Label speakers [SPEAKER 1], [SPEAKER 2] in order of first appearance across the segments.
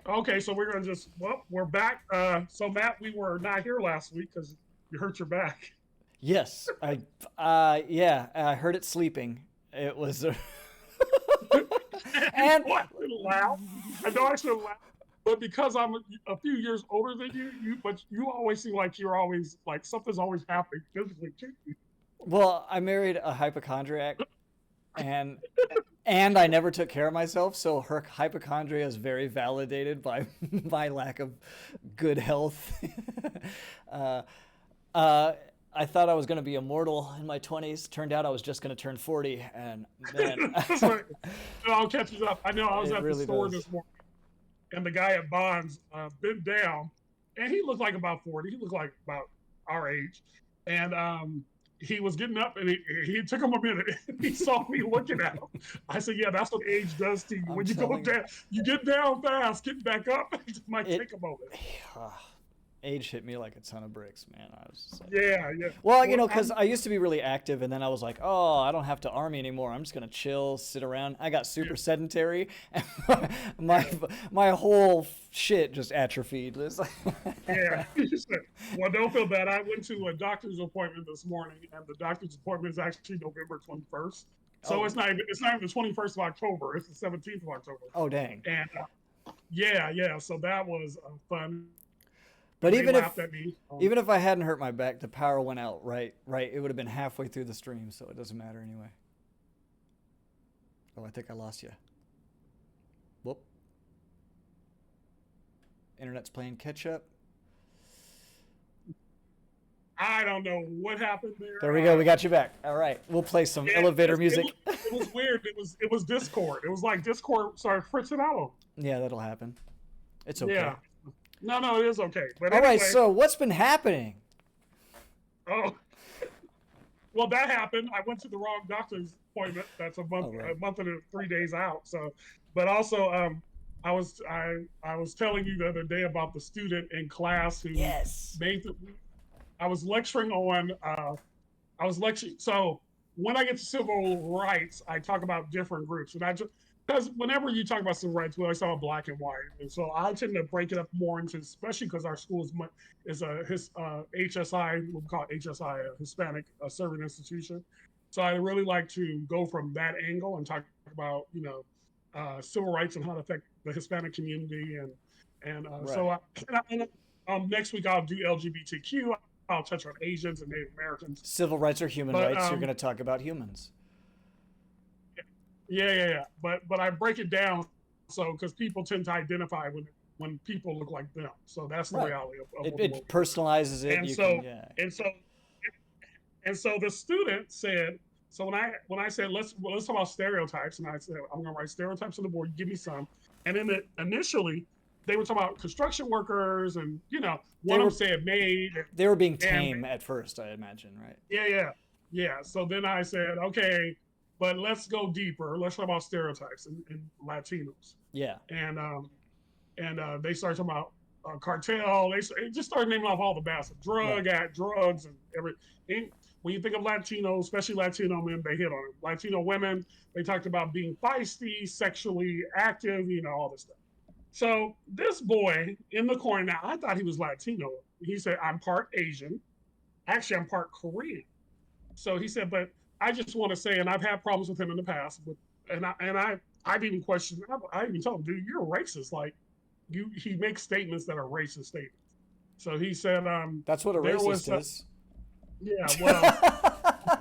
[SPEAKER 1] Okay, so we're gonna just we're back. So Matt, we were not here last week because you hurt your back.
[SPEAKER 2] Yes, yeah, I heard it sleeping. It was,
[SPEAKER 1] You
[SPEAKER 2] and
[SPEAKER 1] know, I shouldn't laugh. I know I shouldn't laugh, but because I'm a few years older than but you always seem like you're always like something's always happening physically to you.
[SPEAKER 2] well, I married a hypochondriac, and I never took care of myself, so her hypochondria is very validated by my lack of good health. uh, uh, I thought I was going to be immortal in my 20s. Turned out I was just going to turn 40, and man,
[SPEAKER 1] That's right. I'll catch you up. I know I was
[SPEAKER 2] it
[SPEAKER 1] at the
[SPEAKER 2] really
[SPEAKER 1] store
[SPEAKER 2] does.
[SPEAKER 1] this morning, and the guy at Bonds bent down, and he looked like about 40. He looked like about our age, and he was getting up, and he took him a minute. He saw me looking at him. I said, "Yeah, that's what age does to you.
[SPEAKER 2] I'm
[SPEAKER 1] When you go
[SPEAKER 2] telling you,
[SPEAKER 1] down, you get down fast. Getting back up it might
[SPEAKER 2] it
[SPEAKER 1] take a moment."
[SPEAKER 2] age hit me like a ton of bricks, man. I was just like,
[SPEAKER 1] Yeah, yeah.
[SPEAKER 2] well,
[SPEAKER 1] Well,
[SPEAKER 2] because I used to be really active, and then I was like, oh, I don't have to army anymore. I'm just gonna chill, sit around. I got
[SPEAKER 1] yeah,
[SPEAKER 2] super sedentary, and my
[SPEAKER 1] yeah,
[SPEAKER 2] my whole shit just atrophied. It's like,
[SPEAKER 1] yeah. Well, don't feel bad. I went to a doctor's appointment this morning, and the doctor's appointment is actually November 21st. So
[SPEAKER 2] oh,
[SPEAKER 1] it's not even the 21st of October. It's the 17th of October.
[SPEAKER 2] oh, dang.
[SPEAKER 1] And yeah, yeah. So that was fun.
[SPEAKER 2] But
[SPEAKER 1] They laughed at me.
[SPEAKER 2] even if I hadn't hurt my back, the power went out. Right. It would have been halfway through the stream, so it doesn't matter anyway. Oh, I think I lost you. Whoop. Internet's playing catch up.
[SPEAKER 1] I don't know what happened
[SPEAKER 2] There
[SPEAKER 1] there.
[SPEAKER 2] we go. We got you back. All right. We'll play some
[SPEAKER 1] Yeah,
[SPEAKER 2] elevator music.
[SPEAKER 1] it was weird. It was Discord. It was like Discord started fritzing out.
[SPEAKER 2] Yeah, that'll happen. It's okay.
[SPEAKER 1] Yeah. No, no, it is okay. But
[SPEAKER 2] All right.
[SPEAKER 1] anyway,
[SPEAKER 2] So what's been happening?
[SPEAKER 1] oh well, that happened. I went to the wrong doctor's appointment. That's
[SPEAKER 2] All
[SPEAKER 1] a
[SPEAKER 2] right.
[SPEAKER 1] month and 3 days out. So, but also, I was telling you the other day about the student in class who
[SPEAKER 2] Yes.
[SPEAKER 1] made the. I was lecturing on. I was lecturing. So when I get to civil rights, I talk about different groups, and I just because whenever you talk about civil rights, we always talk about black and white, and so I tend to break it up more into, especially because our school is a HSI, we call it HSI, a Hispanic Serving Institution. So I really like to go from that angle and talk about civil rights and how to affect the Hispanic community, and so
[SPEAKER 2] Right.
[SPEAKER 1] next week I'll do LGBTQ. I'll touch on Asians and Native Americans,
[SPEAKER 2] Civil rights are human
[SPEAKER 1] but
[SPEAKER 2] rights. You're going to talk about humans.
[SPEAKER 1] yeah, yeah, yeah. But I break it down so because people tend to identify when people look like them. So that's the
[SPEAKER 2] Right.
[SPEAKER 1] reality of
[SPEAKER 2] It
[SPEAKER 1] what we do.
[SPEAKER 2] personalizes it.
[SPEAKER 1] And
[SPEAKER 2] You can,
[SPEAKER 1] so
[SPEAKER 2] yeah.
[SPEAKER 1] and so and so the student said. So when I said let's talk about stereotypes, and I said I'm going to write stereotypes on the board. Give me some. And then initially they were talking about construction workers, and
[SPEAKER 2] They
[SPEAKER 1] one of them
[SPEAKER 2] were
[SPEAKER 1] said maid,
[SPEAKER 2] they were being
[SPEAKER 1] and
[SPEAKER 2] tame at first, I imagine, right?
[SPEAKER 1] yeah, yeah, yeah. So then I said, okay, but let's go deeper. Let's talk about stereotypes in Latinos.
[SPEAKER 2] Yeah.
[SPEAKER 1] And they started talking about cartel. They just started naming off all the bad stuff,
[SPEAKER 2] Right.
[SPEAKER 1] drugs, and everything. When you think of Latinos, especially Latino men, they hit on it. Latino women, they talked about being feisty, sexually active, all this stuff. So this boy in the corner, now I thought he was Latino. He said, I'm part Asian. Actually, I'm part Korean. So he said, but I just want to say, and I've had problems with him in the past, I've even questioned. I even told him, dude, you're a racist. Like he makes statements that are racist statements. So he said,
[SPEAKER 2] That's what a
[SPEAKER 1] there
[SPEAKER 2] racist
[SPEAKER 1] was,
[SPEAKER 2] is.
[SPEAKER 1] yeah, well,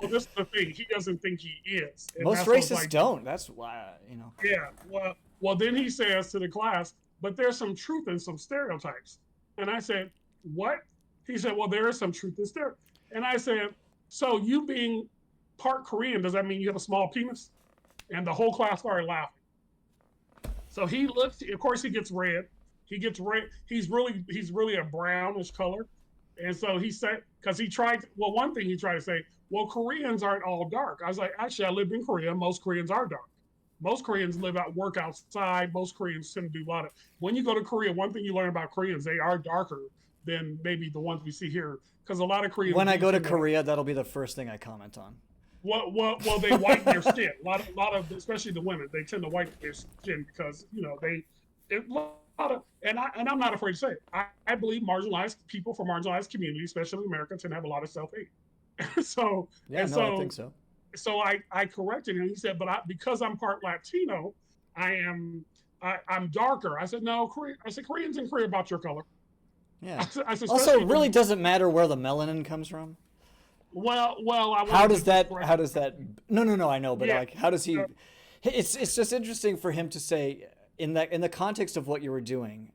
[SPEAKER 1] this is the thing. He doesn't think he is, and
[SPEAKER 2] Most
[SPEAKER 1] that's what's
[SPEAKER 2] racists
[SPEAKER 1] like,
[SPEAKER 2] don't. That's why.
[SPEAKER 1] yeah, well, then he says to the class, but there's some truth in some stereotypes. And I said, what? He said, well, there is some truth in stereotypes. And I said, so you being part Korean, does that mean you have a small penis? And the whole class started laughing. So he looks, of course, he gets red. He gets red. He's really a brownish color. And so he said, because one thing he tried to say, well, Koreans aren't all dark. I was like, actually, I lived in Korea. Most Koreans are dark. Most Koreans work outside. Most Koreans tend to do a lot of. When you go to Korea, one thing you learn about Koreans, they are darker than maybe the ones we see here, because a lot of Koreans
[SPEAKER 2] When I
[SPEAKER 1] do
[SPEAKER 2] go to
[SPEAKER 1] tend to.
[SPEAKER 2] Korea, that'll be the first thing I comment on.
[SPEAKER 1] Well, they whiten their skin. A lot of, especially the women, they tend to whiten their skin because it, and I'm not afraid to say it. I believe marginalized people from marginalized communities, especially in America, tend to have a lot of self hate. so
[SPEAKER 2] Yeah,
[SPEAKER 1] and
[SPEAKER 2] no, I think
[SPEAKER 1] so
[SPEAKER 2] so.
[SPEAKER 1] so I corrected him. He said, but because I'm part Latino, I'm darker. I said, no, I said Koreans in Korea about your color.
[SPEAKER 2] Yeah.
[SPEAKER 1] I said,
[SPEAKER 2] Also,
[SPEAKER 1] especially
[SPEAKER 2] it
[SPEAKER 1] if
[SPEAKER 2] really
[SPEAKER 1] you,
[SPEAKER 2] doesn't matter where the melanin comes from.
[SPEAKER 1] I
[SPEAKER 2] How
[SPEAKER 1] wanted to
[SPEAKER 2] does
[SPEAKER 1] just
[SPEAKER 2] that?
[SPEAKER 1] correct.
[SPEAKER 2] How does that? No, no, no. I know, but
[SPEAKER 1] Yeah,
[SPEAKER 2] like, how does
[SPEAKER 1] uh,
[SPEAKER 2] he? It's just interesting for him to say in the context of what you were doing,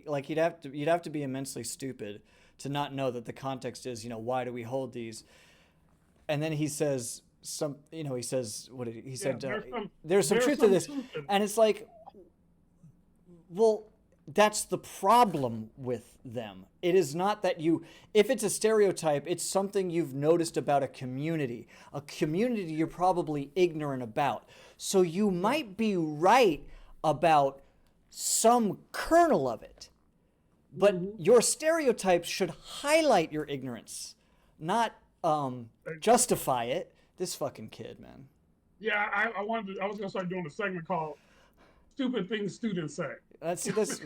[SPEAKER 2] like you'd have to be immensely stupid to not know that the context is, why do we hold these? And then he says he says what did he
[SPEAKER 1] yeah.
[SPEAKER 2] said? There's some truth to this,
[SPEAKER 1] Truth in it.
[SPEAKER 2] and it's like, well, that's the problem with them. It is not that if it's a stereotype, it's something you've noticed about a community you're probably ignorant about. So you
[SPEAKER 1] Yeah.
[SPEAKER 2] might be right about some kernel of it, but
[SPEAKER 1] Mm-hmm.
[SPEAKER 2] your stereotypes should highlight your ignorance, not justify it. This fucking kid, man.
[SPEAKER 1] Yeah, I was gonna start doing a segment called "Stupid Things Students Say,"
[SPEAKER 2] That's
[SPEAKER 1] because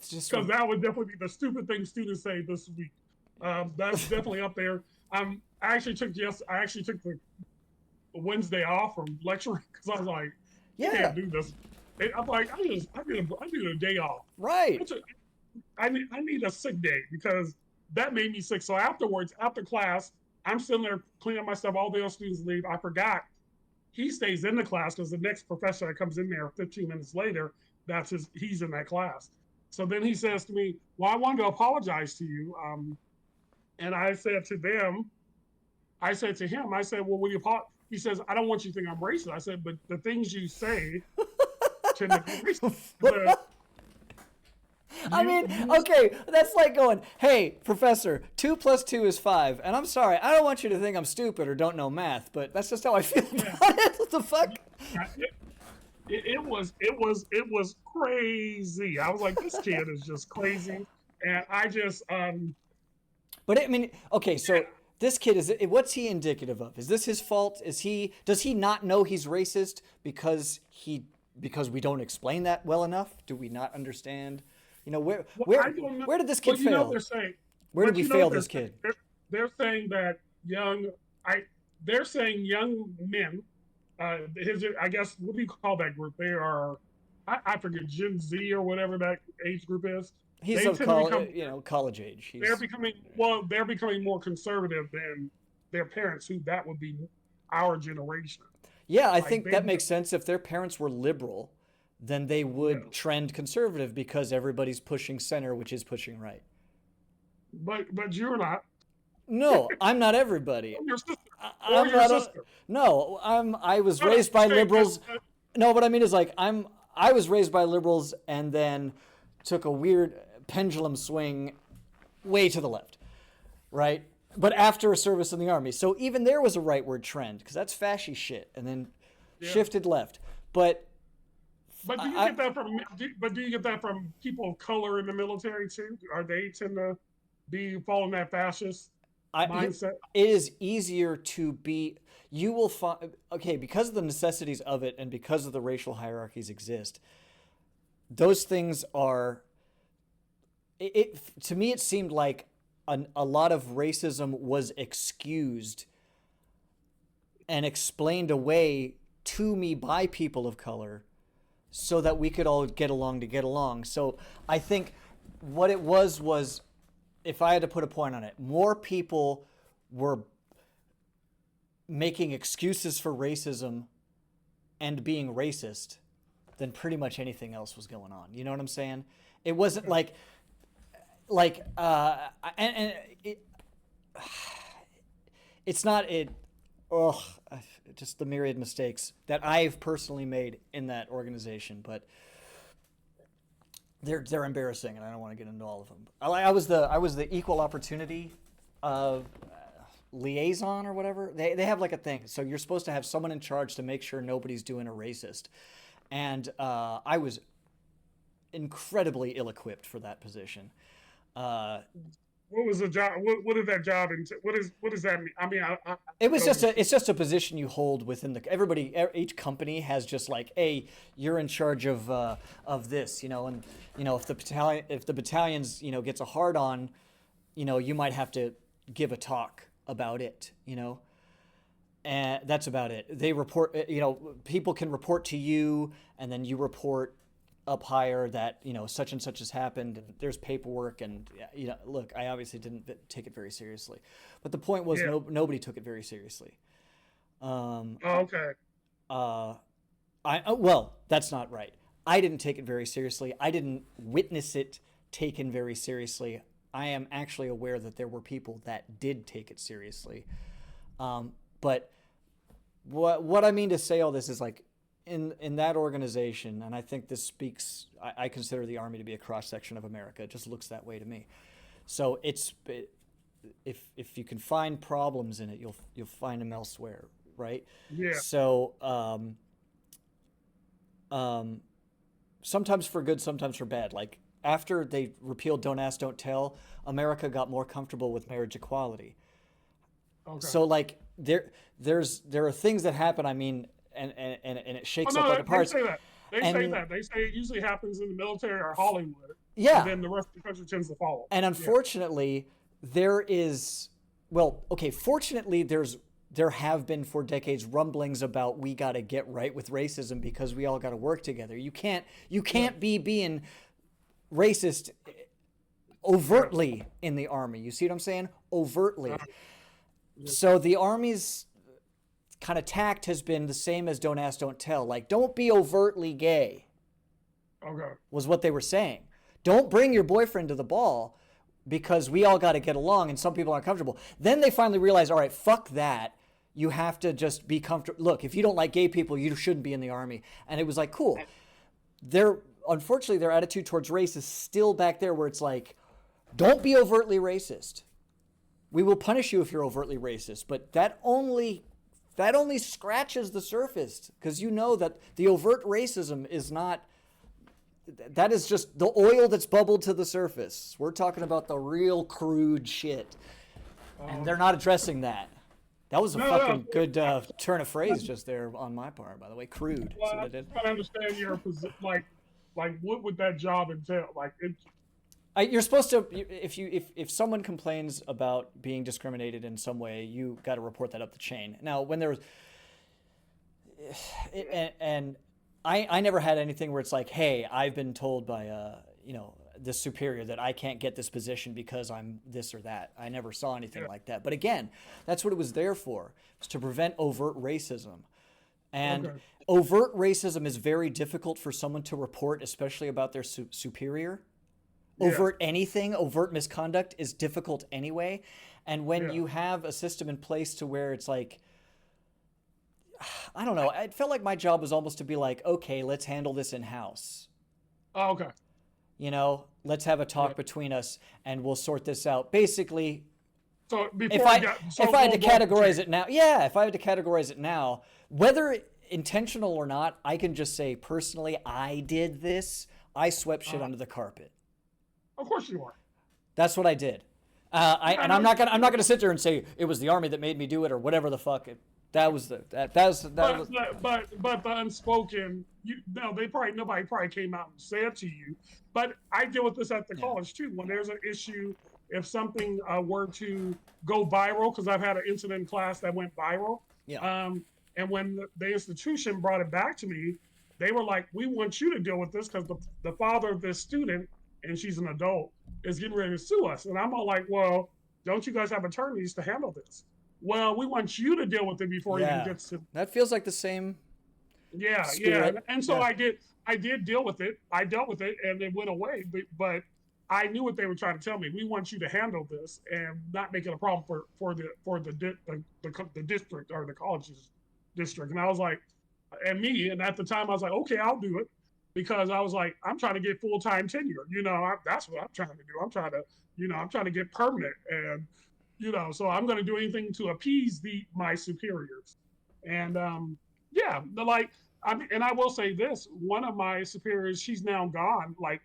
[SPEAKER 2] just
[SPEAKER 1] that would definitely be the stupid thing students say this week. That's definitely up there. I actually took the Wednesday off from lecturing because I was like, I
[SPEAKER 2] yeah,
[SPEAKER 1] can't do this. And I'm like, I need a day off.
[SPEAKER 2] right.
[SPEAKER 1] I need a sick day because that made me sick. So afterwards, after class, I'm sitting there cleaning up my stuff. All the other students leave. I forgot he stays in the class because the next professor that comes in there 15 minutes later, he's in that class. So then he says to me, well, I wanted to apologize to you. And I said to them, I said to him, I said, well, will you apologize? He says, I don't want you to think I'm racist. I said, but the things you say tend to be racist. I said,
[SPEAKER 2] I mean,
[SPEAKER 1] you
[SPEAKER 2] okay, that's like going, hey, professor, 2 plus 2 is 5. And I'm sorry, I don't want you to think I'm stupid or don't know math, but that's just how I feel
[SPEAKER 1] yeah,
[SPEAKER 2] about it. What the fuck?
[SPEAKER 1] it was crazy. I was like, this kid is just crazy. And I just,
[SPEAKER 2] But I mean, okay,
[SPEAKER 1] yeah,
[SPEAKER 2] so this kid what's he indicative of? Is this his fault? Does he not know he's racist because we don't explain that well enough? Do we not understand?
[SPEAKER 1] well, I don't know.
[SPEAKER 2] Where did this kid
[SPEAKER 1] But you know what
[SPEAKER 2] fail?
[SPEAKER 1] they're saying.
[SPEAKER 2] Where did
[SPEAKER 1] But
[SPEAKER 2] we
[SPEAKER 1] you know what
[SPEAKER 2] fail
[SPEAKER 1] they're
[SPEAKER 2] this
[SPEAKER 1] saying.
[SPEAKER 2] kid?
[SPEAKER 1] They're saying that I, they're saying young men, I guess, what do you call that group? They are, I forget, Gen Z or whatever that age group is.
[SPEAKER 2] He's
[SPEAKER 1] They
[SPEAKER 2] of
[SPEAKER 1] tend to become,
[SPEAKER 2] college age.
[SPEAKER 1] they're becoming more conservative than their parents, who that would be our generation.
[SPEAKER 2] Yeah, I
[SPEAKER 1] Like
[SPEAKER 2] think
[SPEAKER 1] they,
[SPEAKER 2] that makes sense. If their parents were liberal, then they
[SPEAKER 1] yeah.
[SPEAKER 2] would trend conservative because everybody's pushing center, which is pushing right.
[SPEAKER 1] But you're not,
[SPEAKER 2] No, I'm not everybody.
[SPEAKER 1] or your sister, or
[SPEAKER 2] I'm
[SPEAKER 1] your
[SPEAKER 2] not a.
[SPEAKER 1] sister.
[SPEAKER 2] No, I was
[SPEAKER 1] No, no,
[SPEAKER 2] raised
[SPEAKER 1] I'm
[SPEAKER 2] by
[SPEAKER 1] saying
[SPEAKER 2] liberals. No, what I mean is like I was raised by liberals and then took a weird pendulum swing way to the left, right? But after a service in the army, so even there was a rightward trend because that's fascist shit, and then
[SPEAKER 1] yeah.
[SPEAKER 2] shifted left. But
[SPEAKER 1] But do you
[SPEAKER 2] I,
[SPEAKER 1] get that from? But do you get that from people of color in the military too? Are they tend to be following that fascist
[SPEAKER 2] it
[SPEAKER 1] mindset?
[SPEAKER 2] is easier to be. You will find okay because of the necessities of it and because of the racial hierarchies exist. Those things are to me it seemed like a lot of racism was excused and explained away to me by people of color so that we could all get along to get along. So I think what it was if I had to put a point on it, more people were making excuses for racism and being racist than pretty much anything else was going on. You know what I'm saying? It wasn't like and it's not it ugh just the myriad mistakes that I've personally made in that organization, but they're embarrassing, and I don't want to get into all of them. I was the equal opportunity uh, liaison or whatever. They have like a thing, so you're supposed to have someone in charge to make sure nobody's doing a racist, and I was incredibly ill-equipped for that position. Uh,
[SPEAKER 1] what was the job? What did that job entail? What does that mean? I mean,
[SPEAKER 2] It was
[SPEAKER 1] don't
[SPEAKER 2] just
[SPEAKER 1] understand.
[SPEAKER 2] it's just a position you hold within each company has just like, hey, you're in charge of this, and if the battalion's gets a hard on, you might have to give a talk about it, and that's about it. They report, people can report to you, and then you report up higher that such and such has happened, and there's paperwork, and look, I obviously didn't take it very seriously, but the point was
[SPEAKER 1] Yeah.
[SPEAKER 2] nobody took it very seriously. Um,
[SPEAKER 1] Oh, okay.
[SPEAKER 2] uh, well, that's not right. I didn't take it very seriously. I didn't witness it taken very seriously. I am actually aware that there were people that did take it seriously. But what I mean to say all this is like in that organization, and I think this speaks. I consider the Army to be a cross section of America. It just looks that way to me. So if you can find problems in it, you'll find them elsewhere, right?
[SPEAKER 1] Yeah.
[SPEAKER 2] So sometimes for good, sometimes for bad. Like after they repealed Don't Ask, Don't Tell, America got more comfortable with marriage equality.
[SPEAKER 1] Okay.
[SPEAKER 2] So like there are things that happen. I mean, and it
[SPEAKER 1] Oh
[SPEAKER 2] shakes up
[SPEAKER 1] no,
[SPEAKER 2] other
[SPEAKER 1] they
[SPEAKER 2] parts.
[SPEAKER 1] say that. They say
[SPEAKER 2] And
[SPEAKER 1] that. They say it usually happens in the military or Hollywood, and
[SPEAKER 2] yeah,
[SPEAKER 1] then the rest of the country tends to follow.
[SPEAKER 2] and
[SPEAKER 1] Yeah.
[SPEAKER 2] unfortunately, there is well, okay. Fortunately, there have been for decades rumblings about we got to get right with racism because we all got to work together. You
[SPEAKER 1] Yeah.
[SPEAKER 2] can't be being racist
[SPEAKER 1] Yeah.
[SPEAKER 2] overtly in the army. You see what I'm saying?
[SPEAKER 1] Uh,
[SPEAKER 2] Overtly.
[SPEAKER 1] yeah.
[SPEAKER 2] So the army's kind of tact has been the same as Don't Ask, Don't Tell. Like, don't be overtly gay,
[SPEAKER 1] Okay.
[SPEAKER 2] was what they were saying. Don't bring your boyfriend to the ball because we all got to get along and some people aren't comfortable. Then they finally realized, all right, fuck that. You have to just be comfortable. Look, if you don't like gay people, you shouldn't be in the army. And it was like, cool. They're unfortunately their attitude towards race is still back there where it's like, don't be overtly racist. We will punish you if you're overtly racist, but that only scratches the surface because you know that the overt racism is not that is just the oil that's bubbled to the surface. We're talking about the real crude shit, and they're
[SPEAKER 1] Um,
[SPEAKER 2] not addressing that. That was a
[SPEAKER 1] no, no.
[SPEAKER 2] fucking good turn of phrase just there on my part, by the way. Crude.
[SPEAKER 1] Well,
[SPEAKER 2] See what
[SPEAKER 1] I'm
[SPEAKER 2] I did?
[SPEAKER 1] just trying to understand your position. Like, what would that job entail? Like, it.
[SPEAKER 2] You're supposed to if someone complains about being discriminated in some way, you got to report that up the chain. Now, when there's and I never had anything where it's like, hey, I've been told by this superior that I can't get this position because I'm this or that. I never saw anything
[SPEAKER 1] Yeah.
[SPEAKER 2] like that. But again, that's what it was there for, was to prevent overt racism. And
[SPEAKER 1] Okay.
[SPEAKER 2] overt racism is very difficult for someone to report, especially about their superior.
[SPEAKER 1] Yeah.
[SPEAKER 2] Overt misconduct is difficult anyway. And when
[SPEAKER 1] Yeah.
[SPEAKER 2] you have a system in place to where it's like, I don't know, it felt like my job was almost to be like, okay, let's handle this in house.
[SPEAKER 1] Oh, okay.
[SPEAKER 2] Let's have a
[SPEAKER 1] Yeah.
[SPEAKER 2] talk between us and we'll sort this out. Basically,
[SPEAKER 1] So
[SPEAKER 2] if
[SPEAKER 1] before it
[SPEAKER 2] I
[SPEAKER 1] got
[SPEAKER 2] if
[SPEAKER 1] so
[SPEAKER 2] I had to
[SPEAKER 1] rolled off the
[SPEAKER 2] categorize
[SPEAKER 1] chain.
[SPEAKER 2] it now, yeah, if I had to categorize it now, whether intentional or not, I can just say personally, I did this. I swept shit
[SPEAKER 1] Uh,
[SPEAKER 2] under the carpet.
[SPEAKER 1] of course you are.
[SPEAKER 2] That's what I did.
[SPEAKER 1] Yeah,
[SPEAKER 2] And
[SPEAKER 1] no,
[SPEAKER 2] I'm not gonna sit there and say it was the army that made me do it or whatever the fuck. That was that was
[SPEAKER 1] but the unspoken, they probably nobody probably came out and said to you. But I deal with this at the
[SPEAKER 2] yeah,
[SPEAKER 1] college too. When there's an issue, if something were to go viral, because I've had an incident in class that went viral,
[SPEAKER 2] yeah,
[SPEAKER 1] um, and when the institution brought it back to me, they were like, "We want you to deal with this because the father of this student, and she's an adult, is getting ready to sue us." And I'm all like, "Well, don't you guys have attorneys to handle this?" Well, we want you to deal with it before it even
[SPEAKER 2] yeah.
[SPEAKER 1] gets to.
[SPEAKER 2] That feels like the same
[SPEAKER 1] Yeah, yeah,
[SPEAKER 2] spirit.
[SPEAKER 1] and so
[SPEAKER 2] Yeah,
[SPEAKER 1] I did deal with it. I dealt with it, and it went away. But I knew what they were trying to tell me. We want you to handle this and not make it a problem for the district or the college's district. And I was like, and at the time I was like, okay, I'll do it because I was like, I'm trying to get full time tenure. That's what I'm trying to do. I'm trying to get permanent, and so I'm going to do anything to appease my superiors. And yeah, and I will say this: one of my superiors, she's now gone. Like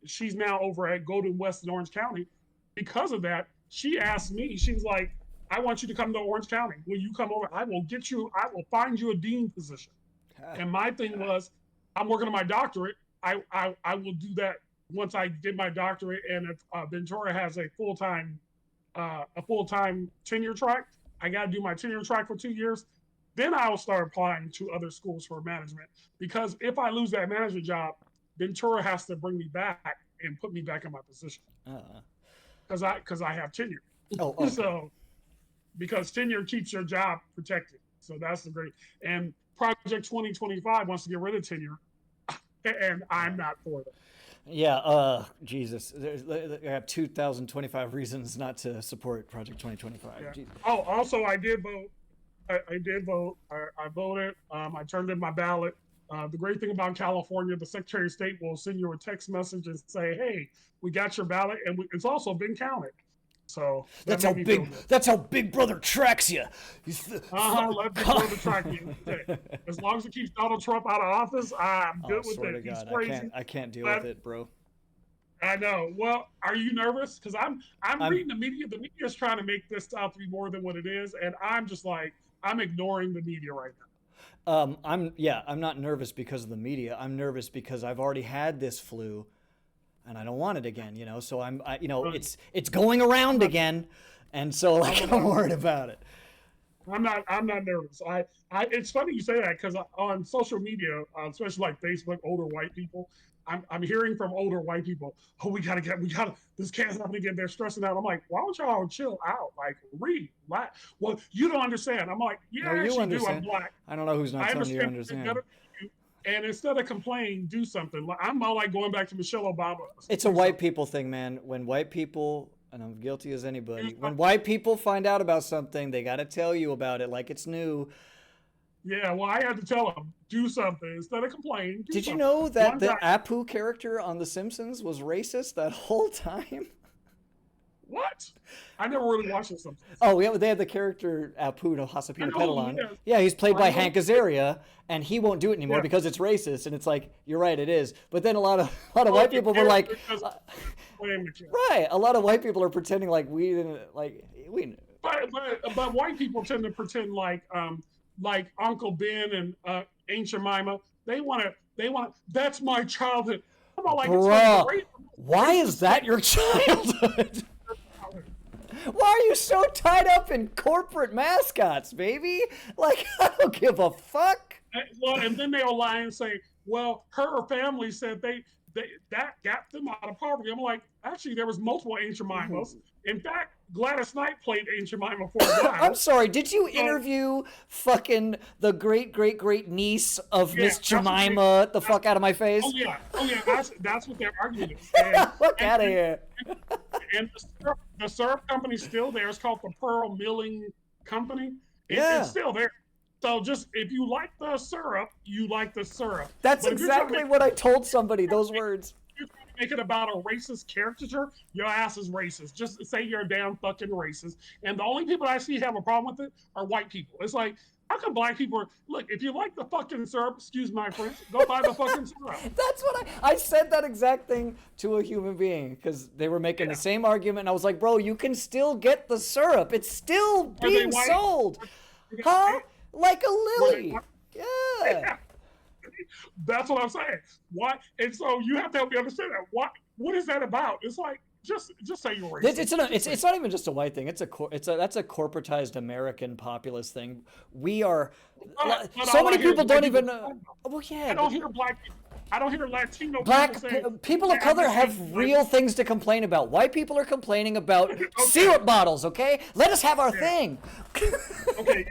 [SPEAKER 1] she's now over at Golden West in Orange County. because of that, she asked me, she's like, I want you to come to Orange County. Will you come over? I will find you a dean position. And my thing was, I'm working on my doctorate. I will do that once I get my doctorate. And if Ventura has a full-time tenure track, I got to do my tenure track for 2 years. Then I'll start applying to other schools for management. Because if I lose that management job, Ventura has to bring me back and put me back in my position. Because I have tenure.
[SPEAKER 2] Oh, okay.
[SPEAKER 1] So because tenure keeps your job protected. So that's the great. And Project 2025 wants to get rid of tenure, and I'm not for that.
[SPEAKER 2] Yeah, Jesus. I have 2,025 reasons not to support Project 2025.
[SPEAKER 1] Yeah. Oh, also, I did vote. I did vote. I voted. I turned in my ballot. The great thing about California, the Secretary of State will send you a text message and say, "Hey, we got your ballot," and it's also been counted. So
[SPEAKER 2] that's how Big Brother tracks you.
[SPEAKER 1] Let Big Brother track you. As long as it keeps Donald Trump out of office, I'm good with it.
[SPEAKER 2] He's
[SPEAKER 1] crazy.
[SPEAKER 2] I can't deal with it, bro.
[SPEAKER 1] I know. Well, are you nervous? Because I'm reading the media. The media is trying to make this out to be more than what it is, and I'm just like, I'm ignoring the media right now.
[SPEAKER 2] I'm not nervous because of the media. I'm nervous because I've already had this flu. And I don't want it again, So it's going around again, and so I'm worried about it.
[SPEAKER 1] I'm not nervous. It's funny you say that because on social media, especially like Facebook, older white people, I'm hearing from older white people, oh, we gotta this can't happen again. They're stressing out. I'm like, why don't y'all chill out? Like, read. Well, you don't understand. I'm like, yeah, no, you understand. I'm black.
[SPEAKER 2] I don't know who's not telling you to understand.
[SPEAKER 1] And instead of complaining, do something. I'm all like going back to Michelle Obama.
[SPEAKER 2] It's a white people thing, man. When white people, and I'm guilty as anybody, when white people find out about something, they got to tell you about it like it's new.
[SPEAKER 1] Yeah, well, I had to tell them, do something. Instead of complaining,
[SPEAKER 2] Did you know that the Apu character on The Simpsons was racist that whole time?
[SPEAKER 1] What? I never really watched it.
[SPEAKER 2] Oh, yeah, they had the character Apu no Hasapina Petalon. Yeah, he's played by Hank Azaria, and he won't do it anymore because it's racist. And it's like, you're right, it is. But then a lot of white people were like, right? A lot of white people are pretending like we didn't
[SPEAKER 1] But white people tend to pretend like Uncle Ben and Aunt Jemima. They want. That's my childhood. I'm all like,
[SPEAKER 2] bruh, why is that your childhood? Why are you so tied up in corporate mascots, baby? Like, I don't give a fuck.
[SPEAKER 1] Well, and then they'll lie and say, well, her family said that got them out of poverty. I'm like, actually, there was multiple Aunt Jemimas. In fact, Gladys Knight played Aunt Jemima for a while.
[SPEAKER 2] I'm sorry, did you interview fucking the great niece of Miss Jemima the fuck out of my face?
[SPEAKER 1] Oh yeah, that's what their argument is.
[SPEAKER 2] Fuck out of here.
[SPEAKER 1] And the syrup company's still there. It's called the Pearl Milling Company. It's still there. So just, if you like the syrup, you like the syrup.
[SPEAKER 2] That's exactly what I told somebody, those words.
[SPEAKER 1] If you're trying to make it about a racist caricature, your ass is racist. Just say you're a damn fucking racist. And the only people I see have a problem with it are white people. It's like, how come black people look, if you like the fucking syrup, excuse my French, go buy the fucking syrup.
[SPEAKER 2] That's what I said that exact thing to a human being because they were making the same argument. And I was like, bro, you can still get the syrup. It's still being sold. Huh? Like a lily. Yeah.
[SPEAKER 1] That's what I'm saying. Why? And so you have to help me understand that. What is that about? It's like, just say you're racist.
[SPEAKER 2] It's not even just a white thing. That's a corporatized American populist thing. We are so many people don't even know. Well, yeah.
[SPEAKER 1] I don't hear black people. I don't hear Latino
[SPEAKER 2] people of color have real things to complain about. White people are complaining about syrup bottles. Okay, let us have our thing.
[SPEAKER 1] Okay,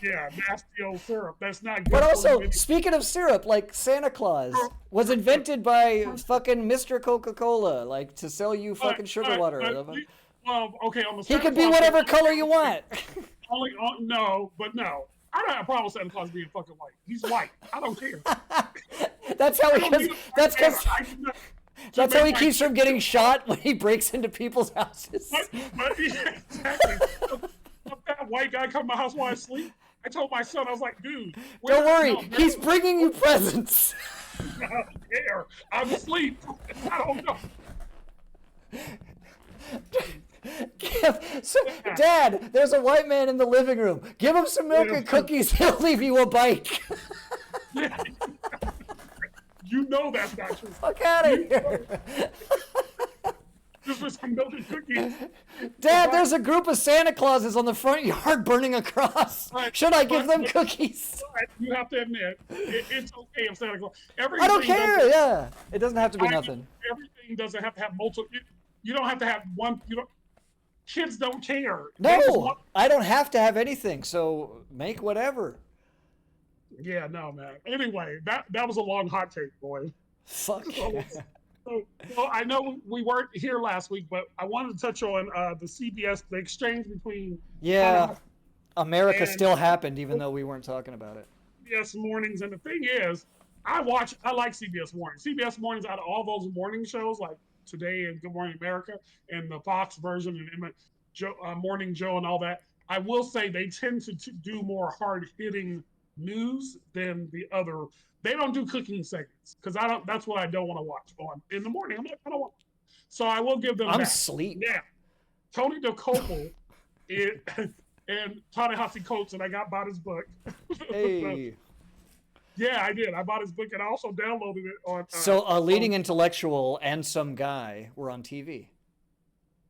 [SPEAKER 1] yeah, nasty old syrup. That's not good.
[SPEAKER 2] But also, speaking of syrup, like Santa Claus was invented by fucking Mr. Coca-Cola, like to sell you fucking sugar water.
[SPEAKER 1] Well, okay, on the
[SPEAKER 2] he could be whatever color you want.
[SPEAKER 1] No. I don't have a problem with Santa Claus being fucking white. He's white. I don't care.
[SPEAKER 2] That's how he keeps from getting shot when he breaks into people's houses.
[SPEAKER 1] Exactly. That white guy come to my house while I sleep. I told my son, I was like, dude.
[SPEAKER 2] Don't worry. He's bringing you presents.
[SPEAKER 1] I don't care. I'm asleep. I don't know. Yeah.
[SPEAKER 2] Dad, there's a white man in the living room. Give him some milk and cookies. He'll leave you a bike.
[SPEAKER 1] Yeah. You know that's not true.
[SPEAKER 2] Fuck out of here.
[SPEAKER 1] Just for some milk and cookies.
[SPEAKER 2] Dad, there's a group of Santa Clauses on the front yard burning a cross. Should I give them cookies?
[SPEAKER 1] You have to admit, it's okay if Santa Claus.
[SPEAKER 2] I don't care. Yeah, it doesn't have to be nothing.
[SPEAKER 1] Everything doesn't have to have multiple. You don't have to have one. You don't. Kids don't care.
[SPEAKER 2] No, I don't have to have anything. So make whatever.
[SPEAKER 1] Yeah, no, man. Anyway, that was a long hot take, boy.
[SPEAKER 2] Fuck.
[SPEAKER 1] So I know we weren't here last week, but I wanted to touch on the CBS, the exchange between
[SPEAKER 2] America still happened, even though we weren't talking about it.
[SPEAKER 1] CBS Mornings, and the thing is, I like CBS Mornings. CBS Mornings, out of all those morning shows like Today and Good Morning America and the Fox version and Morning Joe and all that, I will say they tend to do more hard-hitting news than the other. They don't do cooking segments because I don't. That's what I don't want to watch on in the morning. I don't want. So I will give them.
[SPEAKER 2] I'm asleep.
[SPEAKER 1] Yeah, Tony DeCopel and Ta-Nehisi Coates, and I bought his book.
[SPEAKER 2] Hey.
[SPEAKER 1] Yeah, I did. I bought his book and I also downloaded it on.
[SPEAKER 2] So a leading intellectual and some guy were on TV.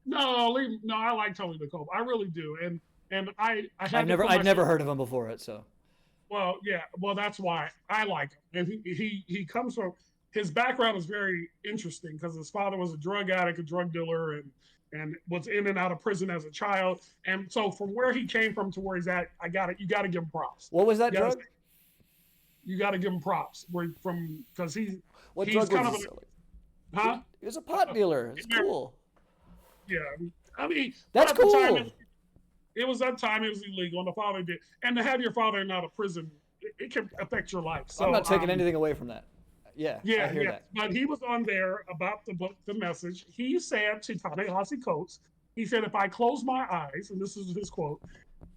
[SPEAKER 1] No, I like Tony DeCopel. I really do, and I've
[SPEAKER 2] never heard of him before it. So.
[SPEAKER 1] Well, yeah. Well, that's why I like him. And he comes from, his background is very interesting because his father was a drug addict, a drug dealer, and was in and out of prison as a child. And so from where he came from to where he's at, you got to give him props.
[SPEAKER 2] What was that drug?
[SPEAKER 1] You got to give him props because
[SPEAKER 2] what
[SPEAKER 1] he's
[SPEAKER 2] drug
[SPEAKER 1] kind
[SPEAKER 2] was
[SPEAKER 1] of
[SPEAKER 2] he?
[SPEAKER 1] Huh?
[SPEAKER 2] He was a pot dealer. It's cool.
[SPEAKER 1] Yeah, I mean
[SPEAKER 2] that's cool.
[SPEAKER 1] It was that time it was illegal, and the father did. And to have your father in out of prison, it can affect your life. So
[SPEAKER 2] I'm not taking anything away from that. Yeah, I hear that.
[SPEAKER 1] But he was on there about the book, The Message. He said to Ta-Nehisi Coates, he said, if I close my eyes, and this is his quote,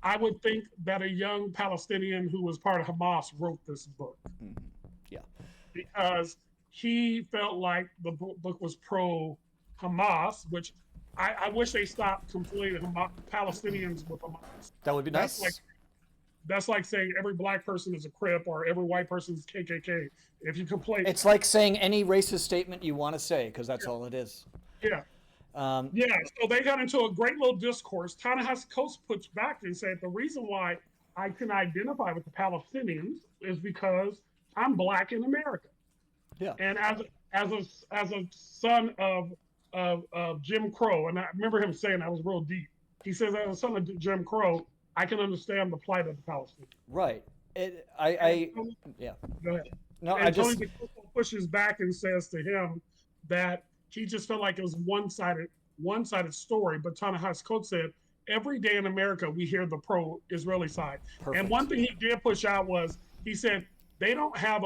[SPEAKER 1] I would think that a young Palestinian who was part of Hamas wrote this book.
[SPEAKER 2] Mm-hmm. Yeah.
[SPEAKER 1] Because he felt like the book was pro-Hamas, which I wish they stopped conflating Palestinians with Hamas.
[SPEAKER 2] That would be nice.
[SPEAKER 1] That's like saying every black person is a Crip or every white person is KKK. If you conflate,
[SPEAKER 2] it's like saying any racist statement you want to say because that's all it is.
[SPEAKER 1] Yeah. So they got into a great little discourse. Ta-Nehisi Coates puts back and said the reason why I can identify with the Palestinians is because I'm black in America.
[SPEAKER 2] Yeah.
[SPEAKER 1] And as a son of Jim Crow, and I remember him saying that was real deep. He says, as a son of Jim Crow, I can understand the plight of the Palestinians.
[SPEAKER 2] Right. Yeah.
[SPEAKER 1] Go ahead.
[SPEAKER 2] No,
[SPEAKER 1] and Tony DeCopel pushes back and says to him that he just felt like it was one-sided story. But Ta-Nehisi Coates said, every day in America we hear the pro-Israeli side. Perfect. And one thing he did push out was he said they don't have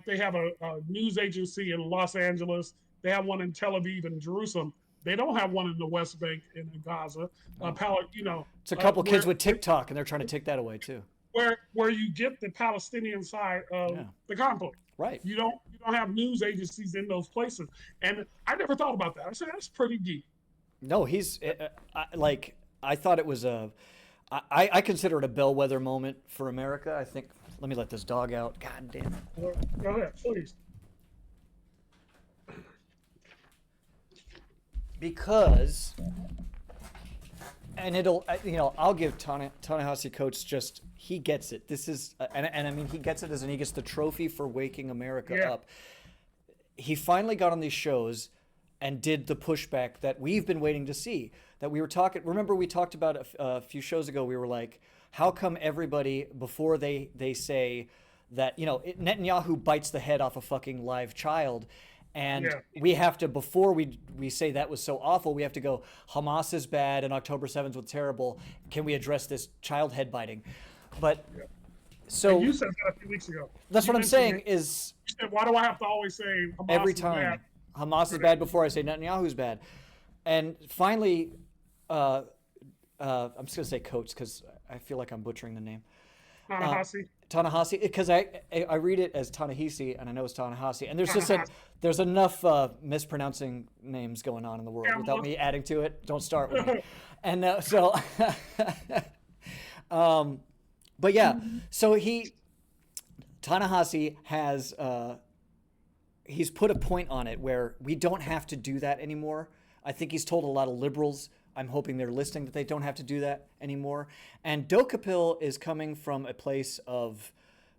[SPEAKER 1] they have a news agency in Los Angeles. They have one in Tel Aviv and Jerusalem. They don't have one in the West Bank and in Gaza.
[SPEAKER 2] It's a couple kids with TikTok, and they're trying to take that away too.
[SPEAKER 1] Where you get the Palestinian side of the conflict. Right. You don't have news agencies in those places, and I never thought about that. I said that's pretty deep.
[SPEAKER 2] No, I thought it was I consider it a bellwether moment for America. I think. Let me let this dog out. God damn it.
[SPEAKER 1] Go ahead, please.
[SPEAKER 2] Because, and I'll give Ta-Nehisi Coates he gets it. This is, and I mean, he gets it he gets the trophy for waking America up. He finally got on these shows and did the pushback that we've been waiting to see. That we were talking, remember we talked about a few shows ago, we were like, how come everybody, before they say that, Netanyahu bites the head off a fucking live child, and we have to, before we say that was so awful, we have to go, Hamas is bad and October 7th was terrible. Can we address this child head biting? But so
[SPEAKER 1] and you said that a few weeks ago.
[SPEAKER 2] That's what I'm saying is.
[SPEAKER 1] You said, why do I have to always say Hamas
[SPEAKER 2] every
[SPEAKER 1] is
[SPEAKER 2] time
[SPEAKER 1] bad?
[SPEAKER 2] Hamas is bad before I say Netanyahu's bad? And finally, I'm just gonna say Coates because I feel like I'm butchering the name.
[SPEAKER 1] Ta-Nehisi.
[SPEAKER 2] Ta-Nehisi, because I read it as Ta-Nehisi, and I know it's Ta-Nehisi, and there's enough mispronouncing names going on in the world without me adding to it. Don't start with me. And so, but yeah, so Ta-Nehisi has he's put a point on it where we don't have to do that anymore. I think he's told a lot of liberals, I'm hoping they're listening, that they don't have to do that anymore. And Dokapil is coming from a place of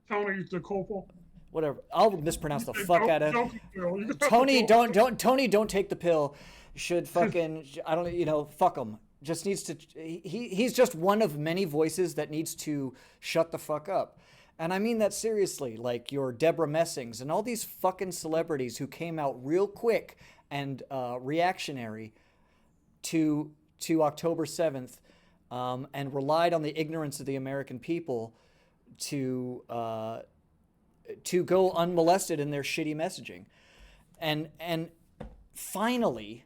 [SPEAKER 1] Tony the Copel.
[SPEAKER 2] Whatever. I'll mispronounce the fuck out of it. Tony, don't take the pill. Should fucking, I don't, fuck him. Just needs to, he's just one of many voices that needs to shut the fuck up. And I mean that seriously, like your Deborah Messings and all these fucking celebrities who came out real quick and reactionary to October 7th and relied on the ignorance of the American people to go unmolested in their shitty messaging. And finally,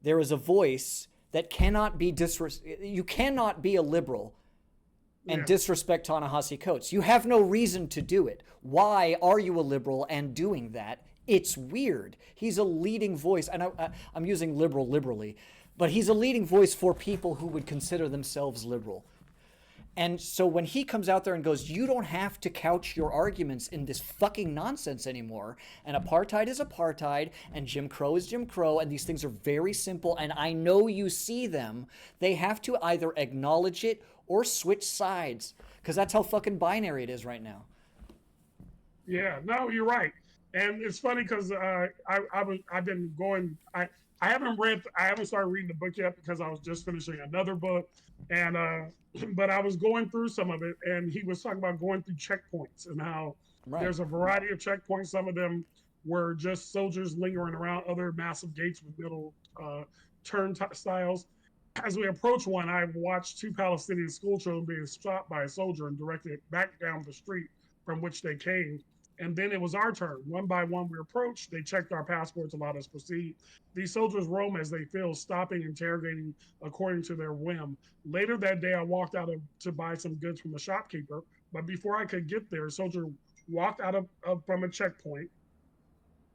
[SPEAKER 2] there is a voice that cannot be you cannot be a liberal and disrespect Ta-Nehisi Coates. You have no reason to do it. Why are you a liberal and doing that? It's weird. He's a leading voice, and I'm using liberal liberally, but he's a leading voice for people who would consider themselves liberal. And so when he comes out there and goes, you don't have to couch your arguments in this fucking nonsense anymore, and apartheid is apartheid, and Jim Crow is Jim Crow, and these things are very simple, and I know you see them, they have to either acknowledge it or switch sides, because that's how fucking binary it is right now.
[SPEAKER 1] Yeah, no, you're right. And it's funny because I've been going, I haven't started reading the book yet because I was just finishing another book, and but I was going through some of it, and he was talking about going through checkpoints and how there's a variety of checkpoints. Some of them were just soldiers lingering around, other massive gates with middle turnstiles. As we approach one, I watched 2 Palestinian school children being shot by a soldier and directed back down the street from which they came. And then it was our turn. One by one, we approached. They checked our passports, allowed us to proceed. These soldiers roam as they feel, stopping, interrogating according to their whim. Later that day, I walked out to buy some goods from a shopkeeper. But before I could get there, a soldier walked out from a checkpoint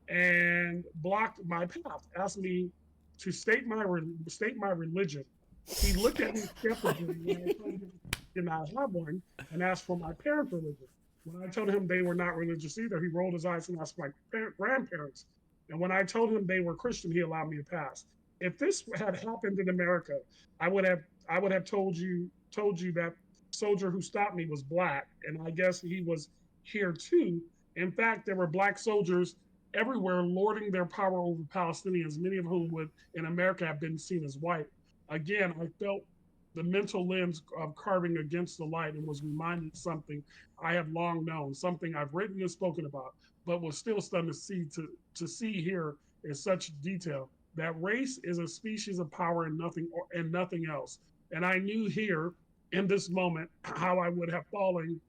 [SPEAKER 1] and blocked my path, asked me to state my religion. He looked at me skeptically when I told him I did not have one and asked for my parents' religion. When I told him they were not religious either, he rolled his eyes and asked my grandparents. And when I told him they were Christian, he allowed me to pass. If this had happened in America, I would have told you that soldier who stopped me was black, and I guess he was here too. In fact, there were black soldiers everywhere lording their power over Palestinians, many of whom would in America have been seen as white. Again, I felt the mental lens of carving against the light and was reminded something I have long known, something I've written and spoken about, but was still stunned to see here in such detail, that race is a species of power and nothing else. And I knew here in this moment how I would have fallen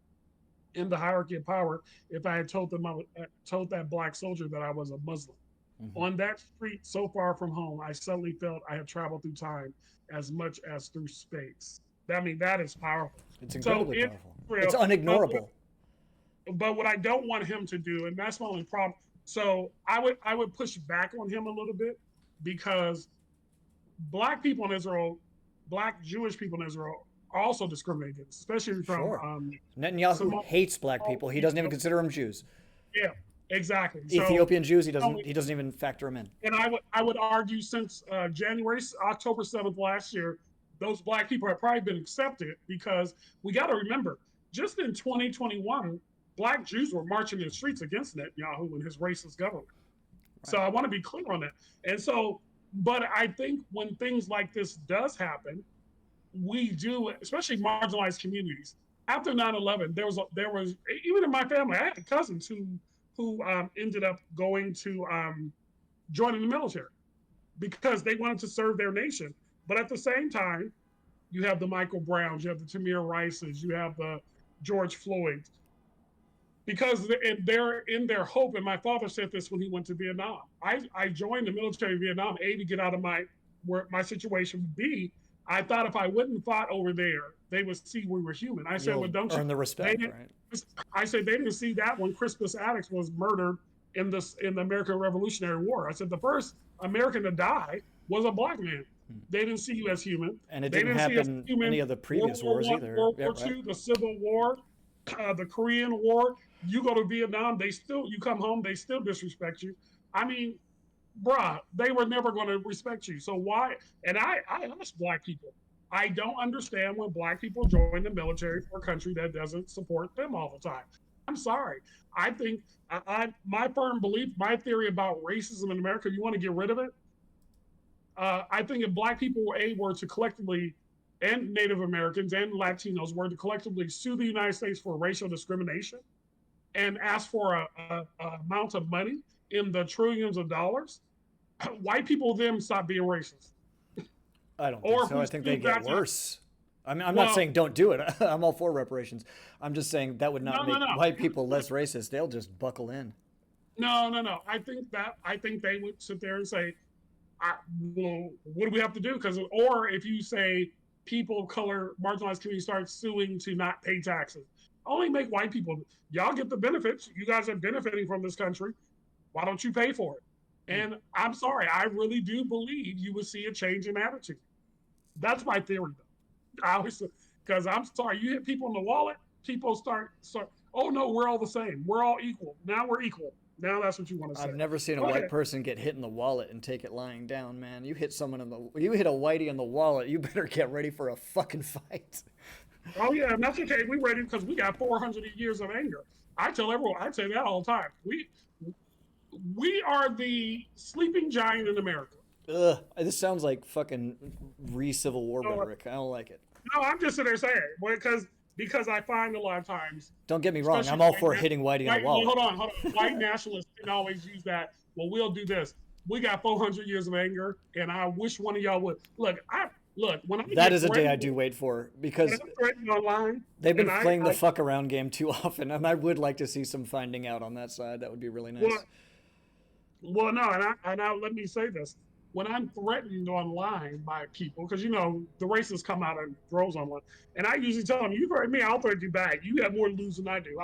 [SPEAKER 1] in the hierarchy of power if I had told that black soldier that I was a Muslim. Mm-hmm. On that street so far from home, I suddenly felt I had traveled through time as much as through space. I mean, that is powerful.
[SPEAKER 2] It's incredibly powerful. It's unignorable.
[SPEAKER 1] But what I don't want him to do, and that's my only problem. So I would push back on him a little bit, because black people in Israel, black Jewish people in Israel are also discriminated against, especially from
[SPEAKER 2] Netanyahu hates black people. He doesn't even consider them Jews.
[SPEAKER 1] Yeah, exactly.
[SPEAKER 2] Ethiopian Jews, he doesn't even factor them in.
[SPEAKER 1] And I would argue since October 7th last year, those black people have probably been accepted, because we got to remember, just in 2021, black Jews were marching in the streets against Netanyahu and his racist government. Right. So I want to be clear on that. And so, but I think when things like this does happen, we do, especially marginalized communities. After 9/11, there was even in my family, I had cousins who ended up going to joining the military because they wanted to serve their nation. But at the same time, you have the Michael Browns, you have the Tamir Rices, you have the George Floyds, because they're in their hope. And my father said this when he went to Vietnam. I joined the military in Vietnam, A, to get out of my situation, B, I thought if I went and fought over there, they would see we were human. I said, well,
[SPEAKER 2] You'll
[SPEAKER 1] don't you?
[SPEAKER 2] earn the
[SPEAKER 1] They
[SPEAKER 2] respect,
[SPEAKER 1] didn't,
[SPEAKER 2] right?
[SPEAKER 1] I said they didn't see that when Crispus Attucks was murdered in the American Revolutionary War. I said the first American to die was a black man. They didn't see you as human.
[SPEAKER 2] And it
[SPEAKER 1] They
[SPEAKER 2] didn't
[SPEAKER 1] didn't see us as
[SPEAKER 2] happen
[SPEAKER 1] human.
[SPEAKER 2] any of the
[SPEAKER 1] World
[SPEAKER 2] previous
[SPEAKER 1] War
[SPEAKER 2] wars
[SPEAKER 1] One,
[SPEAKER 2] either.
[SPEAKER 1] World
[SPEAKER 2] Yeah,
[SPEAKER 1] War
[SPEAKER 2] right.
[SPEAKER 1] Two, the Civil War, the Korean War. You go to Vietnam, you come home, they still disrespect you. I mean, bruh, they were never going to respect you. So why? And I ask black people, I don't understand when black people join the military for a country that doesn't support them all the time. I'm sorry. I think my firm belief, my theory about racism in America, you want to get rid of it? I think if black people were to collectively, and Native Americans and Latinos were to collectively sue the United States for racial discrimination and ask for a amount of money in the trillions of dollars, white people then stop being racist.
[SPEAKER 2] I don't think
[SPEAKER 1] Or if
[SPEAKER 2] so.
[SPEAKER 1] we
[SPEAKER 2] I think they
[SPEAKER 1] still
[SPEAKER 2] get
[SPEAKER 1] got to,
[SPEAKER 2] worse. I mean, I'm not
[SPEAKER 1] well,
[SPEAKER 2] saying don't do it. I'm all for reparations. I'm just saying that would not
[SPEAKER 1] no,
[SPEAKER 2] make
[SPEAKER 1] no, no,
[SPEAKER 2] white people less racist. They'll just buckle in.
[SPEAKER 1] no, no, no. I think they would sit there and say, well, what do we have to do? Because, or if you say people of color, marginalized communities start suing to not pay taxes, only make white people, y'all get the benefits. You guys are benefiting from this country. Why don't you pay for it?
[SPEAKER 2] Hmm.
[SPEAKER 1] And I'm sorry, I really do believe you would see a change in attitude. That's my theory, though. I always, because I'm sorry, you hit people in the wallet, people start. Oh no, we're all the same. We're all equal. Now we're equal. Now that's what you want to say.
[SPEAKER 2] I've never seen a
[SPEAKER 1] Go
[SPEAKER 2] white
[SPEAKER 1] ahead.
[SPEAKER 2] person get hit in the wallet and take it lying down, man. You hit someone in the, you hit a whitey in the wallet, you better get ready for a fucking fight.
[SPEAKER 1] Oh yeah, and that's okay. We ready because we got 400 years of anger. I tell everyone, I say that all the time. We are the sleeping giant in America.
[SPEAKER 2] Ugh, this sounds like fucking re-Civil War
[SPEAKER 1] So,
[SPEAKER 2] rhetoric. I don't like it.
[SPEAKER 1] no, I'm just sitting there saying it because I find a lot of times,
[SPEAKER 2] Don't get me wrong. I'm
[SPEAKER 1] especially
[SPEAKER 2] all for hitting whitey in the
[SPEAKER 1] well,
[SPEAKER 2] wallet.
[SPEAKER 1] hold on. White nationalists can always use that. Well, we'll do this. We got 400 years of anger, and I wish one of y'all would look. When I
[SPEAKER 2] That
[SPEAKER 1] get
[SPEAKER 2] is a day I
[SPEAKER 1] threatened,
[SPEAKER 2] do wait for
[SPEAKER 1] when
[SPEAKER 2] because
[SPEAKER 1] I'm threatened online,
[SPEAKER 2] they've been
[SPEAKER 1] and
[SPEAKER 2] playing the fuck around game too often, and I would like to see some finding out on that side. That would be really
[SPEAKER 1] well,
[SPEAKER 2] nice.
[SPEAKER 1] well, no, and I let me say this: when I'm threatened online by people, because you know the racists come out in droves online, and I usually tell them, "You threaten me, I'll threaten you back. You have more to lose than I do.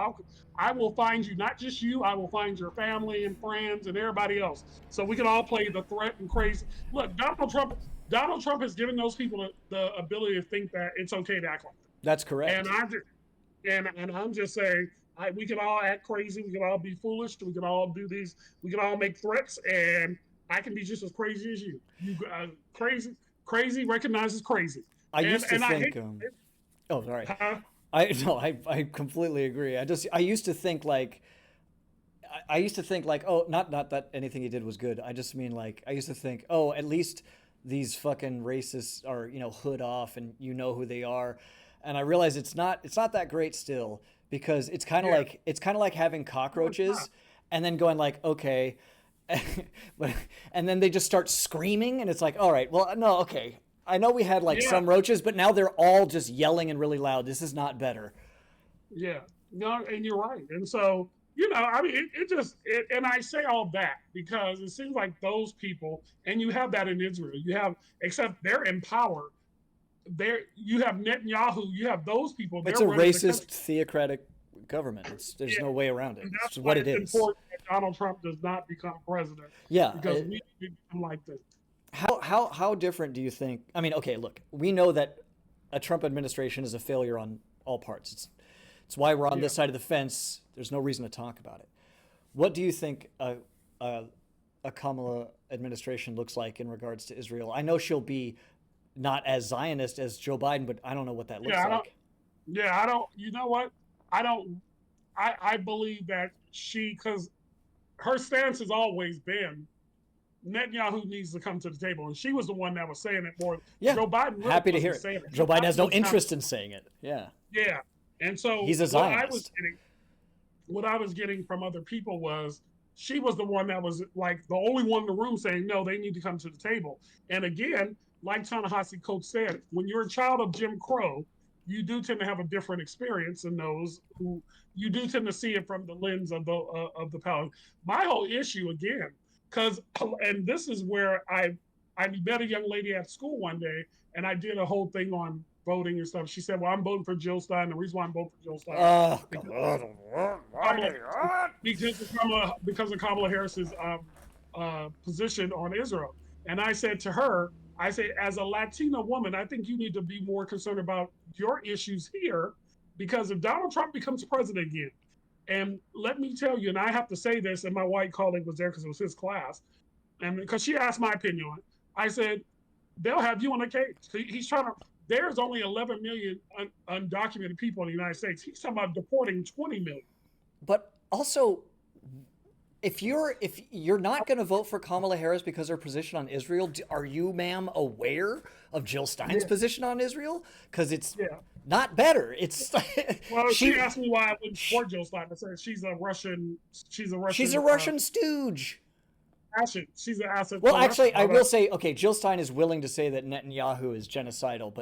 [SPEAKER 1] I will find you, not just you. I will find your family and friends and everybody else, so we can all play the threat and crazy." Look, Donald Trump has given those people the ability to think that it's okay to act like
[SPEAKER 2] That's
[SPEAKER 1] that, and
[SPEAKER 2] correct.
[SPEAKER 1] I'm just saying, we can all act crazy. We can all be foolish. We can all do these. We can all make threats, and I can be just as crazy as you. You crazy recognizes crazy,
[SPEAKER 2] I
[SPEAKER 1] and
[SPEAKER 2] used to
[SPEAKER 1] I
[SPEAKER 2] think.
[SPEAKER 1] hate it.
[SPEAKER 2] Oh, sorry.
[SPEAKER 1] Huh?
[SPEAKER 2] I no, I completely agree. I used to think like I used to think like, oh, not that anything he did was good. I just mean like I used to think, oh, at least these fucking racists are, hood off and you know who they are. And I realize it's not that great still because
[SPEAKER 1] Yeah,
[SPEAKER 2] it's kind of like having
[SPEAKER 1] no, it's not.
[SPEAKER 2] cockroaches and then going like, okay, but and then they just start screaming and it's like, all right, well, no, okay. I know we had like
[SPEAKER 1] Yeah,
[SPEAKER 2] some roaches, but now they're all just yelling and really loud. This is not better.
[SPEAKER 1] yeah, no, and you're right. And so, I mean, and I say all that because it seems like those people, and you have that in Israel. Except they're in power. You have Netanyahu. You have those people.
[SPEAKER 2] It's
[SPEAKER 1] They're
[SPEAKER 2] a
[SPEAKER 1] running the
[SPEAKER 2] racist
[SPEAKER 1] country.
[SPEAKER 2] theocratic government. There's
[SPEAKER 1] Yeah,
[SPEAKER 2] no way around it.
[SPEAKER 1] and
[SPEAKER 2] It's
[SPEAKER 1] that's
[SPEAKER 2] what
[SPEAKER 1] why
[SPEAKER 2] it
[SPEAKER 1] it's
[SPEAKER 2] is.
[SPEAKER 1] important that Donald Trump does not become president
[SPEAKER 2] Yeah.
[SPEAKER 1] because we need to become like this.
[SPEAKER 2] How different do you think? I mean, okay, look, we know that a Trump administration is a failure on all parts. It's why we're on
[SPEAKER 1] Yeah.
[SPEAKER 2] this side of the fence. There's no reason to talk about it. What do you think a, a Kamala administration looks like in regards to Israel? I know she'll be not as Zionist as Joe Biden, but I don't know what that looks
[SPEAKER 1] Yeah, I don't.
[SPEAKER 2] like.
[SPEAKER 1] Yeah, I don't. You know what? I don't. I believe that because her stance has always been Netanyahu needs to come to the table, and she was the one that was saying it more.
[SPEAKER 2] Yeah,
[SPEAKER 1] Joe Biden really
[SPEAKER 2] happy to hear
[SPEAKER 1] wasn't
[SPEAKER 2] it.
[SPEAKER 1] saying it.
[SPEAKER 2] Joe
[SPEAKER 1] Joe
[SPEAKER 2] Biden has
[SPEAKER 1] Biden
[SPEAKER 2] no
[SPEAKER 1] was kind of
[SPEAKER 2] interest in saying it. Yeah,
[SPEAKER 1] yeah. And so
[SPEAKER 2] he's a Zionist.
[SPEAKER 1] what I was getting from other people was she was the one that was like the only one in the room saying no, they need to come to the table. And again, like Ta-Nehisi Coates said, when you're a child of Jim Crow, you do tend to have a different experience than those who you do tend to see it from the lens of the power. My whole issue again, because and this is where I met a young lady at school one day, and I did a whole thing on voting and stuff. She said, "Well, I'm voting for Jill Stein. The reason why I'm voting for Jill Stein
[SPEAKER 2] Oh,
[SPEAKER 1] because
[SPEAKER 2] God.
[SPEAKER 1] Kamala, because of Kamala Harris's position on Israel." And I said to her, I say, as a Latina woman, I think you need to be more concerned about your issues here, because if Donald Trump becomes president again, and let me tell you, and I have to say this, and my white colleague was there because it was his class, and because she asked my opinion on it, I said, they'll have you on a cage. He's trying to, there's only 11 million undocumented people in the United States. He's talking about deporting 20 million.
[SPEAKER 2] But also, if you're not going to vote for Kamala Harris because of her position on Israel, are you, ma'am, aware of Jill Stein's position on Israel? Because it's not better. It's
[SPEAKER 1] well, she asked me why I wouldn't support Jill Stein. I said she's a Russian. She's
[SPEAKER 2] a Russian stooge.
[SPEAKER 1] She's an asset.
[SPEAKER 2] Well, actually, I will say, okay, Jill Stein is willing to say that Netanyahu is genocidal,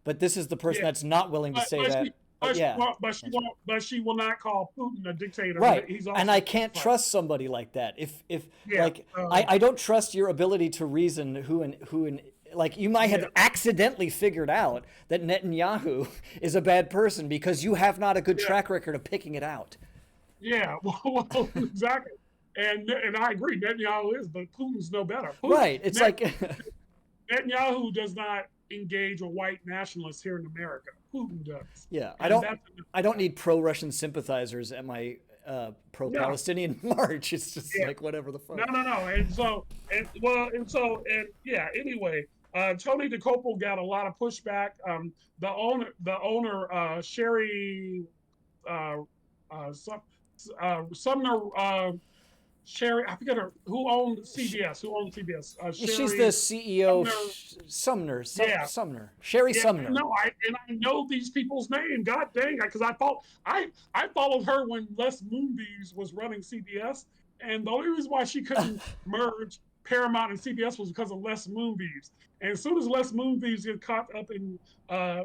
[SPEAKER 2] but this is the person that's not willing to say that.
[SPEAKER 1] But she will not call Putin a dictator.
[SPEAKER 2] Right. And I can't trust somebody like that. I don't trust your ability to reason who like you might have accidentally figured out that Netanyahu is a bad person because you have not a good track record of picking it out.
[SPEAKER 1] Yeah, well exactly. And I agree, Netanyahu is, but Putin's no better.
[SPEAKER 2] Right. It's like
[SPEAKER 1] Netanyahu does not engage with white nationalists here in America. Putin does.
[SPEAKER 2] Yeah, I don't need pro-Russian sympathizers at my pro-Palestinian march. It's just like whatever the fuck.
[SPEAKER 1] No. Anyway, Tony DeCoppel got a lot of pushback. The owner, Sherry Sumner. Sherry, I forget her. Who owned CBS?
[SPEAKER 2] She's the CEO. Sumner. Sherry Sumner.
[SPEAKER 1] No, I know these people's name. God dang, because I followed her when Les Moonves was running CBS, and the only reason why she couldn't merge Paramount and CBS was because of Les Moonves. And as soon as Les Moonves get caught up in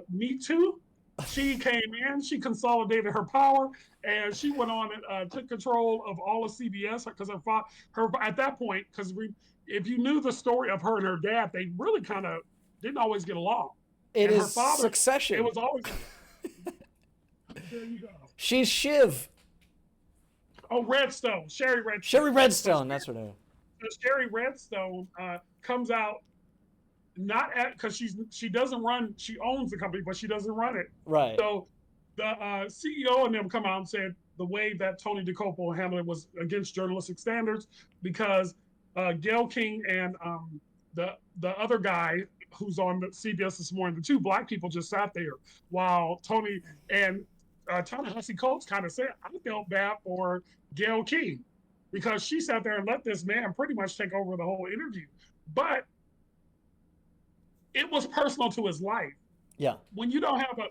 [SPEAKER 1] Me Too, she came in, she consolidated her power, and she went on and took control of all of CBS because her at that point, because if you knew the story of her and her dad, they really kind of didn't always get along.
[SPEAKER 2] It is Succession.
[SPEAKER 1] It was always. There you go.
[SPEAKER 2] She's Shiv.
[SPEAKER 1] Oh, Redstone. Sherry Redstone.
[SPEAKER 2] Sherry Redstone. That's what I know.
[SPEAKER 1] So Sherry Redstone comes out. Not because she doesn't run, she owns the company, but she doesn't run it.
[SPEAKER 2] Right.
[SPEAKER 1] So the CEO and them come out and said the way that Tony DeCoppel handled it was against journalistic standards, because Gayle King and the other guy who's on the CBS this morning, the two black people just sat there while Tony and Ta-Nehisi Coates kind of said, I felt bad for Gayle King because she sat there and let this man pretty much take over the whole interview. But it was personal to his life.
[SPEAKER 2] Yeah.
[SPEAKER 1] When you don't have a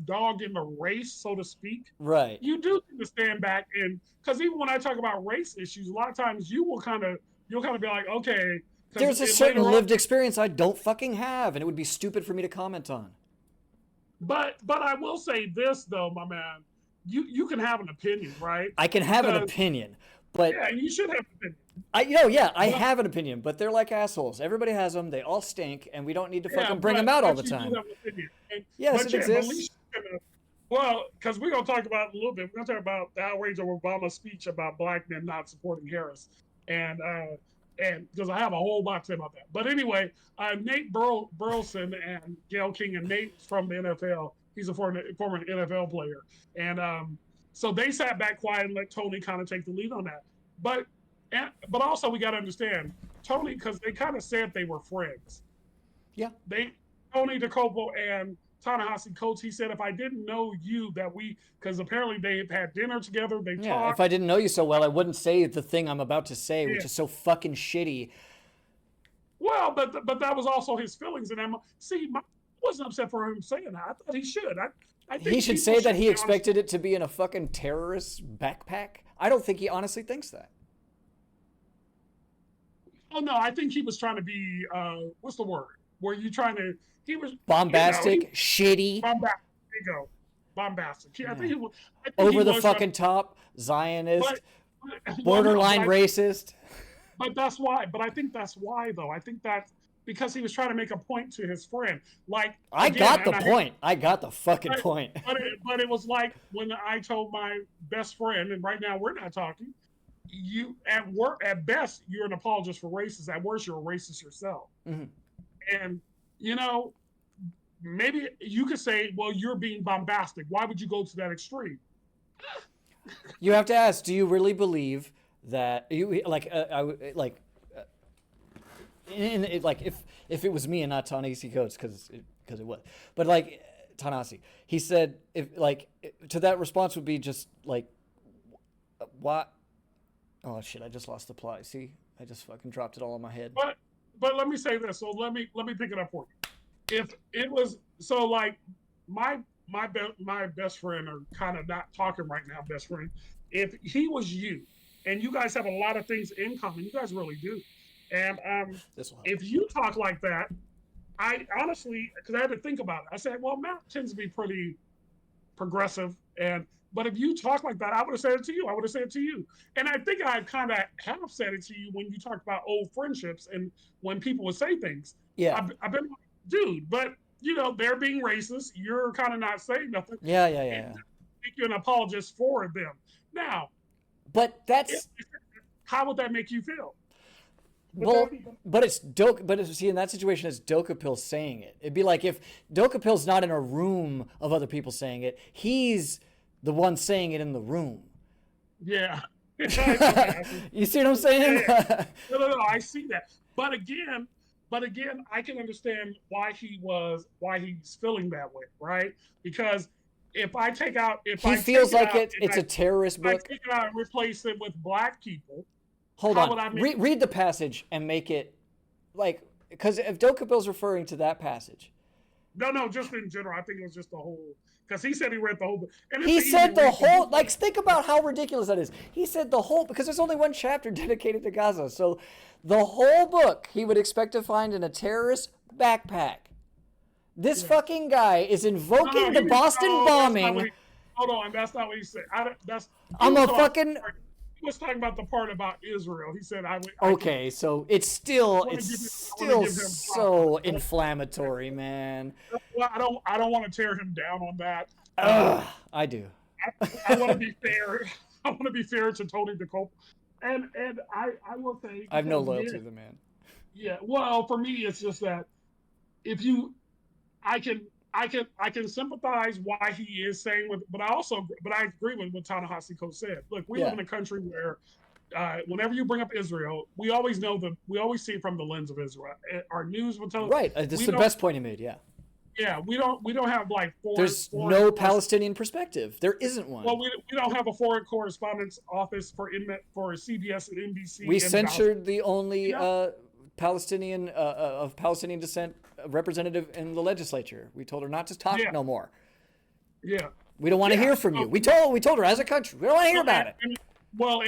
[SPEAKER 1] dog in the race, so to speak,
[SPEAKER 2] right?
[SPEAKER 1] You do need to stand back, and because even when I talk about race issues, a lot of times you'll kind of be like, okay,
[SPEAKER 2] there's a certain lived experience I don't fucking have, and it would be stupid for me to comment on.
[SPEAKER 1] But I will say this though, my man, you can have an opinion, right?
[SPEAKER 2] I can have an opinion, but
[SPEAKER 1] yeah, you should have an opinion.
[SPEAKER 2] I have an opinion, but they're like assholes. Everybody has them. They all stink, and we don't need to fucking bring them out all the time. Yes, it exists.
[SPEAKER 1] Well, because we're going to talk about it a little bit. We're going to talk about the outrage of Obama's speech about black men not supporting Harris. And because I have a whole lot to say about that. But anyway, Nate Burleson and Gayle King, and Nate's from the NFL. He's a former NFL player. And so they sat back quiet and let Tony kind of take the lead on that. But also we got to understand Tony, because they kind of said they were friends.
[SPEAKER 2] Yeah.
[SPEAKER 1] Tony DeCoppel and Ta-Nehisi Coates, he said, if I didn't know you, because apparently they've had dinner together, they talked.
[SPEAKER 2] If I didn't know you so well, I wouldn't say the thing I'm about to say, which is so fucking shitty.
[SPEAKER 1] Well, but that was also his feelings. And I wasn't upset for him saying that. I thought he should. I think
[SPEAKER 2] he should say that he expected it to be in a fucking terrorist backpack. I don't think he honestly thinks that.
[SPEAKER 1] Oh no, I think he was trying to be what's the word? Were you trying to? He was
[SPEAKER 2] bombastic, shitty.
[SPEAKER 1] Bombastic. There you go. Bombastic. I think he was
[SPEAKER 2] over the fucking top, Zionist, borderline racist.
[SPEAKER 1] but that's why. But I think that's why, though. I think that's because he was trying to make a point to his friend. Like
[SPEAKER 2] I
[SPEAKER 1] again,
[SPEAKER 2] got the
[SPEAKER 1] and
[SPEAKER 2] point. I got the fucking
[SPEAKER 1] but,
[SPEAKER 2] point.
[SPEAKER 1] but it was like when I told my best friend, and right now we're not talking. You at work at best you're an apologist for racists. At worst you're a racist yourself.
[SPEAKER 2] Mm-hmm.
[SPEAKER 1] And you know, maybe you could say, well, you're being bombastic. Why would you go to that extreme?
[SPEAKER 2] You have to ask: do you really believe that you like? Like if it was me and not Ta-Nehisi Coates, because it was, but like Ta-Nehisi, he said if like to that response would be just like, what? Oh shit! I just lost the plot. See, I just fucking dropped it all in my head.
[SPEAKER 1] But let me say this. So let me pick it up for you. If it was so like my my best friend, or kind of not talking right now, best friend. If he was you, and you guys have a lot of things in common, you guys really do. And if you talk like that, I honestly, because I had to think about it, I said, well, Matt tends to be pretty progressive, and but if you talk like that, I would have said it to you. I would have said it to you. And I think I kind of have said it to you when you talked about old friendships and when people would say things.
[SPEAKER 2] Yeah.
[SPEAKER 1] I've been like, dude, but you know, they're being racist. You're kind of not saying nothing.
[SPEAKER 2] Yeah.
[SPEAKER 1] Make you an apologist for them. Now,
[SPEAKER 2] but that's
[SPEAKER 1] how would that make you feel?
[SPEAKER 2] But it's Doka. But see, in that situation, it's Dokapil saying it. It'd be like if Dokapil's not in a room of other people saying it, he's the one saying it in the room.
[SPEAKER 1] Yeah.
[SPEAKER 2] You see what I'm saying?
[SPEAKER 1] Yeah. No, I see that. But again, I can understand why he's feeling that way, right? Because if I take out,
[SPEAKER 2] he feels like it's a terrorist book.
[SPEAKER 1] I take it out and replace it with black people.
[SPEAKER 2] Hold on. Read the passage and make it like, because if Dokapil's referring to that passage.
[SPEAKER 1] No, just in general. I think it was just the whole, because he said he read the whole book.
[SPEAKER 2] He said the whole, like, think about how ridiculous that is. He said the whole, because there's only one chapter dedicated to Gaza. So the whole book he would expect to find in a terrorist backpack. This fucking guy is invoking the Boston bombing.
[SPEAKER 1] Hold on, that's not what he said. He was talking about the part about Israel. He said,
[SPEAKER 2] okay, so it's still so inflammatory, man.
[SPEAKER 1] Well, I don't want to tear him down on that.
[SPEAKER 2] I do.
[SPEAKER 1] I want to be fair. I want to be fair to Tony DeCope. And I will say,
[SPEAKER 2] I have no loyalty to the man.
[SPEAKER 1] Yeah, well, for me, it's just that if you, I can sympathize why he is saying but I agree with what Ta-Nehisi Coates said. Look, we live in a country where whenever you bring up Israel, we always see it from the lens of Israel. Our news will tell us.
[SPEAKER 2] Right, this is the best point he made. Yeah.
[SPEAKER 1] Yeah, we don't have like
[SPEAKER 2] there's no Palestinian perspective. There isn't one.
[SPEAKER 1] Well, we don't have a foreign correspondence office for CBS and NBC.
[SPEAKER 2] We censored the only Palestinian of Palestinian descent representative in the legislature. We told her not to talk no more.
[SPEAKER 1] Yeah.
[SPEAKER 2] We don't want to hear from you. We told her as a country, we don't want to hear about it.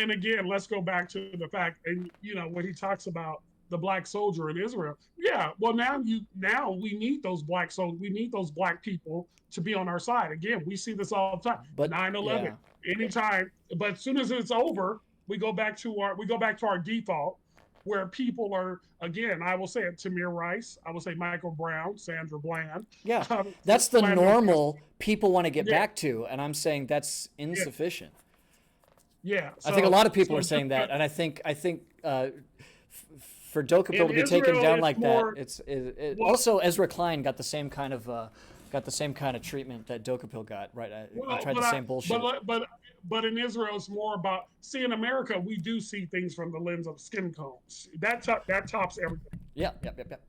[SPEAKER 1] And again, let's go back to the fact, and when he talks about the black soldier in Israel. Yeah. Well, now we need those black soldiers. We need those black people to be on our side. Again, we see this all the time. But 9/11, anytime. But as soon as it's over, we go back to our default, where people are, again, I will say it, Tamir Rice, I will say Michael Brown, Sandra Bland.
[SPEAKER 2] Yeah, that's the normal people want to get back to, and I'm saying that's insufficient.
[SPEAKER 1] Yeah.
[SPEAKER 2] I think a lot of people are saying that, and I think for Dokapil to be taken down like that, also Ezra Klein got the same kind of treatment that Dokapil got. Right, I tried the same bullshit.
[SPEAKER 1] But in Israel, it's more about, see, in America, we do see things from the lens of skin tones. That tops everything.
[SPEAKER 2] Yeah.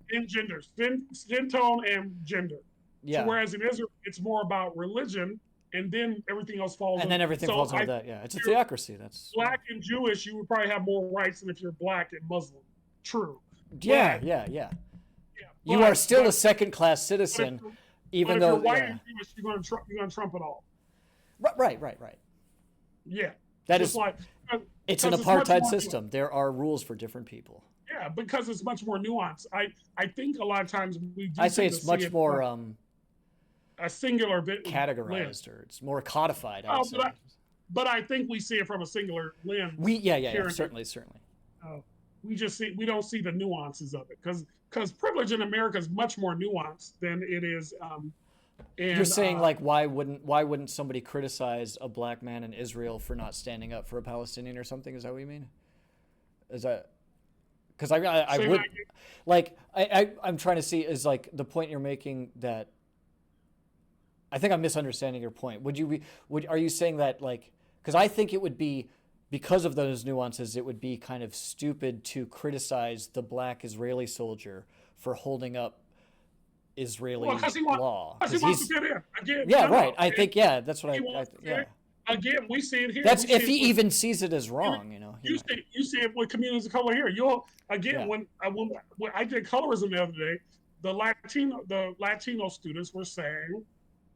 [SPEAKER 1] In gender, skin tone and gender.
[SPEAKER 2] Yeah.
[SPEAKER 1] So whereas in Israel, it's more about religion, and then everything else falls.
[SPEAKER 2] And then everything falls under that. Yeah, it's a theocracy. That's
[SPEAKER 1] black and Jewish. You would probably have more rights than if you're black and Muslim. True.
[SPEAKER 2] Yeah. You are still a second-class citizen, even though
[SPEAKER 1] if you're white and Jewish, you're going to trump it all.
[SPEAKER 2] Right.
[SPEAKER 1] Yeah.
[SPEAKER 2] That is like, it's an apartheid system. There are rules for different people.
[SPEAKER 1] Yeah, because it's much more nuanced. I think a lot of times we do.
[SPEAKER 2] I say it's much more
[SPEAKER 1] a singular bit
[SPEAKER 2] categorized, or it's more codified.
[SPEAKER 1] But I think we see it from a singular lens.
[SPEAKER 2] Certainly.
[SPEAKER 1] we don't see the nuances of it because privilege in America is much more nuanced than it is.
[SPEAKER 2] You're saying like why wouldn't somebody criticize a black man in Israel for not standing up for a Palestinian or something? Is that what you mean? Is that because I would like I'm trying to see is like the point you're making that I think I'm misunderstanding your point. Are you saying that like because I think it would be because of those nuances it would be kind of stupid to criticize the black Israeli soldier for holding up Israeli law
[SPEAKER 1] because he wants to fit in. Again,
[SPEAKER 2] yeah, right. I think that's what yeah.
[SPEAKER 1] Again, we see it here.
[SPEAKER 2] That's if he even sees it as wrong, you know.
[SPEAKER 1] You see it with communities of color here. You'll again when I did colorism the other day, the Latino students were saying,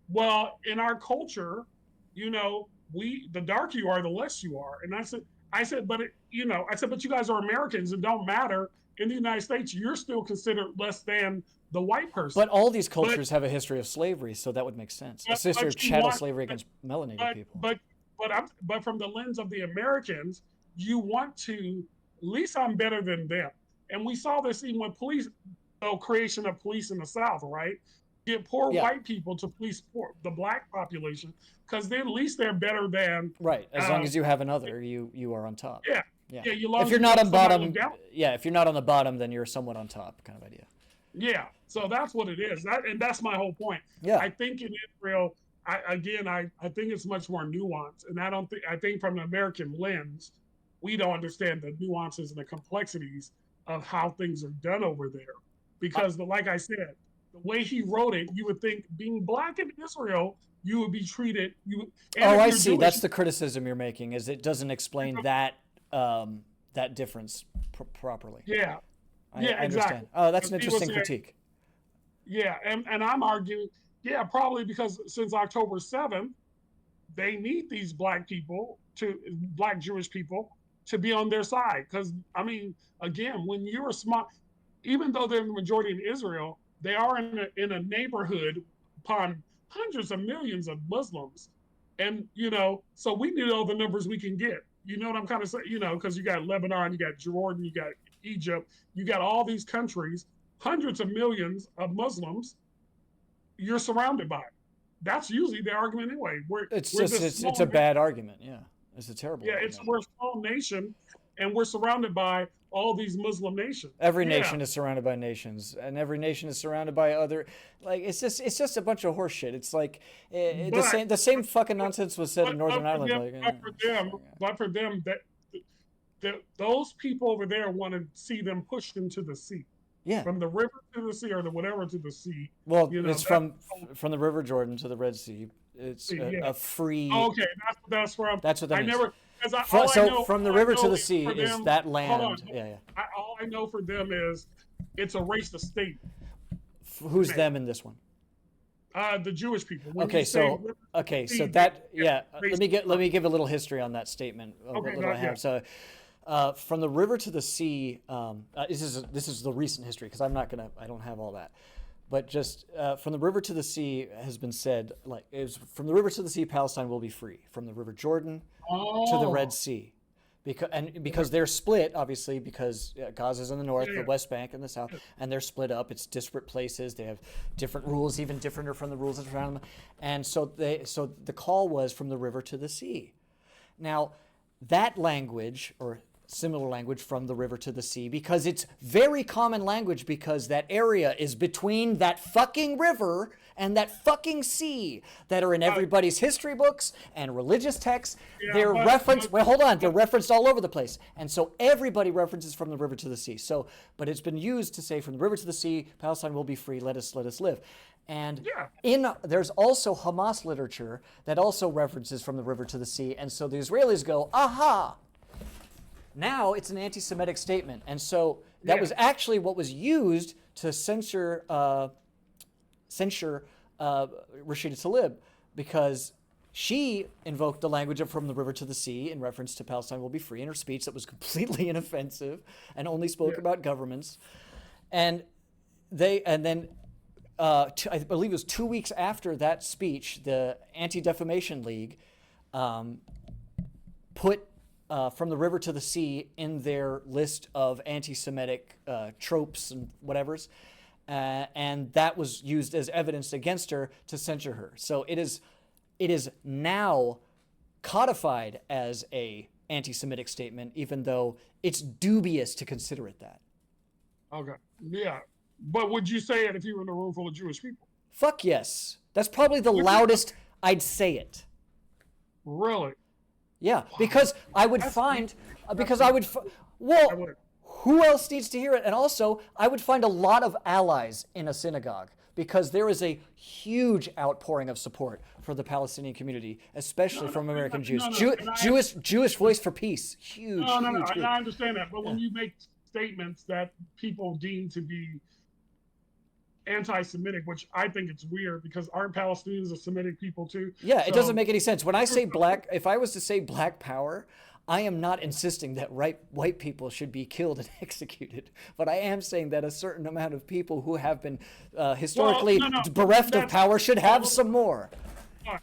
[SPEAKER 1] well, in our culture, you know, the darker you are, the less you are. And I said, but but you guys are Americans. It don't matter. In the United States, you're still considered less than the white person.
[SPEAKER 2] But all these cultures have a history of slavery, so that would make sense. A history of chattel slavery against melanated people.
[SPEAKER 1] But from the lens of the Americans, you want to, at least I'm better than them. And we saw this even with police, creation of police in the South, right? Get poor white people to police the black population because then at least they're better than
[SPEAKER 2] right. As long as you have another, you are on top.
[SPEAKER 1] Yeah.
[SPEAKER 2] If you're not on bottom, if you're not on the bottom, then you're somewhat on top, kind of idea.
[SPEAKER 1] Yeah. So that's what it is. And that's my whole point.
[SPEAKER 2] Yeah.
[SPEAKER 1] I think in Israel, I think it's much more nuanced, and I think from an American lens, we don't understand the nuances and the complexities of how things are done over there. Because like I said, the way he wrote it, you would think being black in Israel, you would be treated.
[SPEAKER 2] I see. Jewish, that's the criticism you're making. Is it doesn't explain that difference properly.
[SPEAKER 1] Yeah.
[SPEAKER 2] I understand. Exactly. Oh, that's an interesting critique.
[SPEAKER 1] Yeah, and I'm arguing, probably because since October 7th, they need these black Jewish people to be on their side. Because, I mean, again, when you're smart, even though they're the majority in Israel, they are in a neighborhood upon hundreds of millions of Muslims. And, so we need all the numbers we can get. You know what I'm kind of saying? Because you got Lebanon, you got Jordan, you got Egypt, you got all these countries, hundreds of millions of Muslims you're surrounded by. That's usually the argument anyway.
[SPEAKER 2] It's a bad argument. Yeah, it's a terrible argument.
[SPEAKER 1] We're a small nation, and we're surrounded by all these Muslim nations.
[SPEAKER 2] Every nation is surrounded by nations, and every nation is surrounded by other. Like it's just a bunch of horse shit. It's like the same fucking nonsense was said in Northern Ireland.
[SPEAKER 1] But for them, those people over there want to see them pushed into the sea.
[SPEAKER 2] Yeah.
[SPEAKER 1] From the river to the sea, or the whatever to the sea.
[SPEAKER 2] Well, it's from the River Jordan to the Red Sea. It's a free.
[SPEAKER 1] Okay, that's where
[SPEAKER 2] That's what that means. From the river to the sea is that land.
[SPEAKER 1] All I know for them is it's a race to state.
[SPEAKER 2] Who's them in this one?
[SPEAKER 1] The Jewish people.
[SPEAKER 2] Let me give a little history on that statement. So. From the river to the sea, this is the recent history because I don't have all that, but just from the river to the sea has been said from the river to the sea, Palestine will be free from the River Jordan to the Red Sea, because they're split obviously because Gaza's in the north, the West Bank in the south, and they're split up. It's disparate places. They have different rules, even different from the rules that surround them, and so the call was from the river to the sea. Now, that language or similar language from the river to the sea, because it's very common language, because that area is between that fucking river and that fucking sea that are in everybody's history books and religious texts. They're referenced all over the place. And so everybody references from the river to the sea. But it's been used to say from the river to the sea, Palestine will be free, let us live. And there's also Hamas literature that also references from the river to the sea. And so the Israelis go, aha! Now it's an anti-Semitic statement. And so that was actually what was used to censure Rashida Tlaib, because she invoked the language of from the river to the sea in reference to Palestine will be free in her speech that was completely inoffensive and only spoke about governments. And then I believe it was 2 weeks after that speech, the Anti-Defamation League put from the river to the sea in their list of anti-Semitic tropes and whatevers, and that was used as evidence against her to censure her. So it is now codified as a anti-Semitic statement, even though it's dubious to consider it that.
[SPEAKER 1] Okay. Yeah. But would you say it if you were in a room full of Jewish people?
[SPEAKER 2] Fuck yes. That's probably the loudest I'd say it.
[SPEAKER 1] Really?
[SPEAKER 2] Yeah, because I would find, well, who else needs to hear it? And also, I would find a lot of allies in a synagogue because there is a huge outpouring of support for the Palestinian community, especially from American Jews. Jewish voice for peace. Huge, huge.
[SPEAKER 1] And I understand that. But when you make statements that people deem to be anti-Semitic, which I think it's weird because aren't Palestinians a Semitic people too?
[SPEAKER 2] Yeah, it doesn't make any sense. When I say if I was to say black power, I am not insisting that white people should be killed and executed, but I am saying that a certain amount of people who have been historically bereft of power should have some more.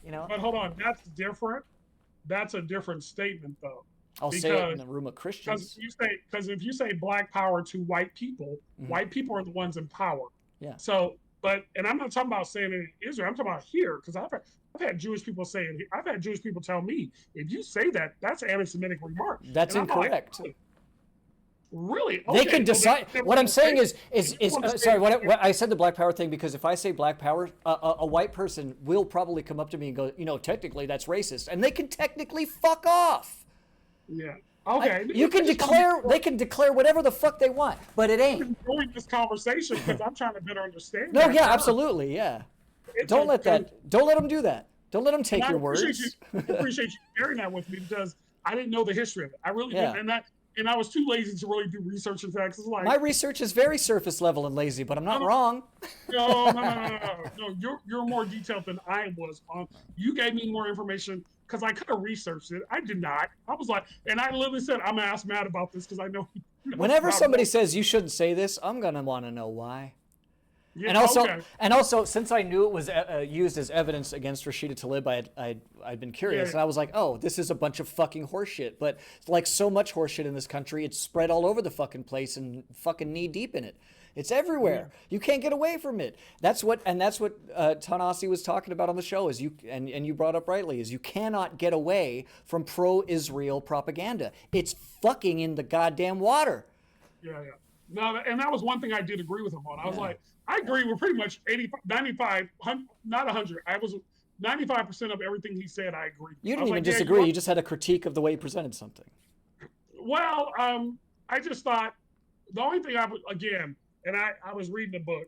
[SPEAKER 2] You know?
[SPEAKER 1] But hold on, that's different. That's a different statement, though.
[SPEAKER 2] I'll say it in the room of Christians.
[SPEAKER 1] Because if you say black power to white people, white people are the ones in power.
[SPEAKER 2] Yeah.
[SPEAKER 1] So, and I'm not talking about saying it in Israel. I'm talking about here because I've had Jewish people say it. I've had Jewish people tell me, if you say that, that's an anti-Semitic remark.
[SPEAKER 2] That's incorrect.
[SPEAKER 1] Like, really? Okay.
[SPEAKER 2] They can decide. What I'm saying is sorry. What I said the black power thing because if I say black power, a white person will probably come up to me and go, technically that's racist, and they can technically fuck off.
[SPEAKER 1] Yeah. Okay.
[SPEAKER 2] They can declare whatever the fuck they want, but it ain't.
[SPEAKER 1] I'm enjoying this conversation because I'm trying to better understand.
[SPEAKER 2] No, yeah, absolutely, yeah. Don't let them do that. Don't let them take your words.
[SPEAKER 1] I appreciate you sharing that with me because I didn't know the history of it. I really didn't, and I was too lazy to really do research into that. Cause like,
[SPEAKER 2] my research is very surface level and lazy, but I'm not wrong.
[SPEAKER 1] No. You're more detailed than I was. You gave me more information. Because I could have researched it. I did not. I was like, and I literally said, I'm going to ask Matt about this because I know.
[SPEAKER 2] Whenever somebody says you shouldn't say this, I'm going to want to know why.
[SPEAKER 1] Yeah,
[SPEAKER 2] and also, since I knew it was used as evidence against Rashida Tlaib, I'd been curious. And I was like, oh, this is a bunch of fucking horseshit. But like so much horseshit in this country, it's spread all over the fucking place and fucking knee deep in it. It's everywhere. Yeah. You can't get away from it. That's what Ta-Nehisi was talking about on the show. Is and you brought up rightly is you cannot get away from pro-Israel propaganda. It's fucking in the goddamn water.
[SPEAKER 1] Yeah. No, and that was one thing I did agree with him on. I was like, I agree with pretty much 95, not 100. I was 95% of everything he said. I agree.
[SPEAKER 2] You didn't even disagree. You just had a critique of the way he presented something.
[SPEAKER 1] Well, I just thought the only thing and I was reading the book.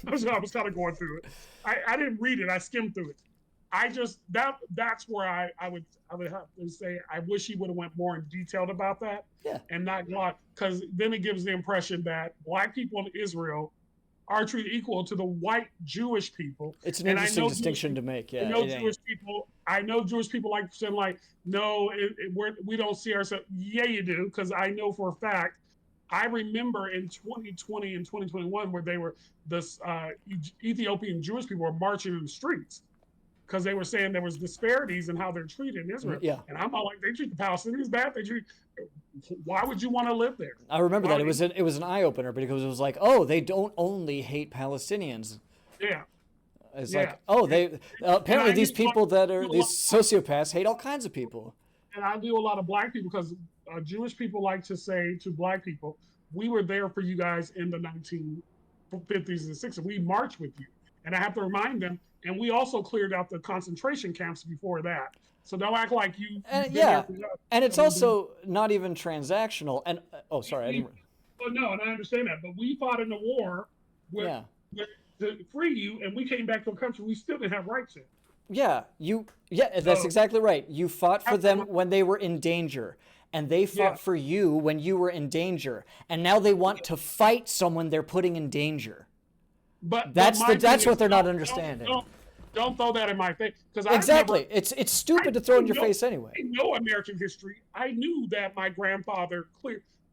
[SPEAKER 1] I was kind of going through it. I didn't read it. I skimmed through it. I just that's where I would have to say I wish he would have went more in detail about that.
[SPEAKER 2] Yeah.
[SPEAKER 1] And not because then it gives the impression that black people in Israel are treated equal to the white Jewish people.
[SPEAKER 2] It's an interesting distinction to make. Yeah.
[SPEAKER 1] I know Jewish people like saying like, no, we don't see ourselves. Yeah, you do, because I know for a fact. I remember in 2020 and 2021 where they were Ethiopian Jewish people were marching in the streets because they were saying there was disparities in how they're treated in Israel.
[SPEAKER 2] Yeah.
[SPEAKER 1] And I'm not like, they treat the Palestinians bad. Why would you want to live there?
[SPEAKER 2] I remember that. It was an eye opener because it was like, oh, they don't only hate Palestinians.
[SPEAKER 1] Yeah.
[SPEAKER 2] It's like, oh, they apparently these people that are these sociopaths hate all kinds of people.
[SPEAKER 1] And I do a lot of black people because Jewish people like to say to black people, we were there for you guys in the 1950s and 60s. We marched with you. And I have to remind them, and we also cleared out the concentration camps before that. So don't act like you.
[SPEAKER 2] And it's also not even transactional. And
[SPEAKER 1] no, and I understand that. But we fought in the war to free you, and we came back to a country we still didn't have rights in.
[SPEAKER 2] That's exactly right. You fought for them when they were in danger, and they fought for you when you were in danger, and now they want to fight someone they're putting in danger. But that's what they're not understanding.
[SPEAKER 1] Don't throw that in my face, because
[SPEAKER 2] exactly, it's stupid to throw in your face anyway.
[SPEAKER 1] I know American history. I knew that my grandfather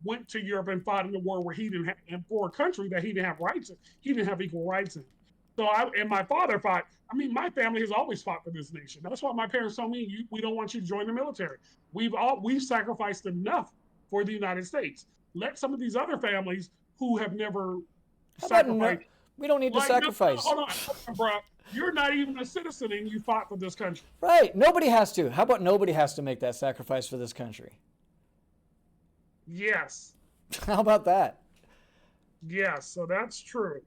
[SPEAKER 1] went to Europe and fought in the war where he didn't have, and for a country that he didn't have rights in. He didn't have equal rights in. So and my father fought. I mean, my family has always fought for this nation. That's why my parents told me, we don't want you to join the military. We've sacrificed enough for the United States. Let some of these other families who have never
[SPEAKER 2] How about no?
[SPEAKER 1] sacrificed,
[SPEAKER 2] We don't need to
[SPEAKER 1] like, no,
[SPEAKER 2] sacrifice.
[SPEAKER 1] hold on, bro. You're not even a citizen and you fought for this country.
[SPEAKER 2] Right. Nobody has to. How about nobody has to make that sacrifice for this country?
[SPEAKER 1] Yes,
[SPEAKER 2] How about that?
[SPEAKER 1] yes. So that's true.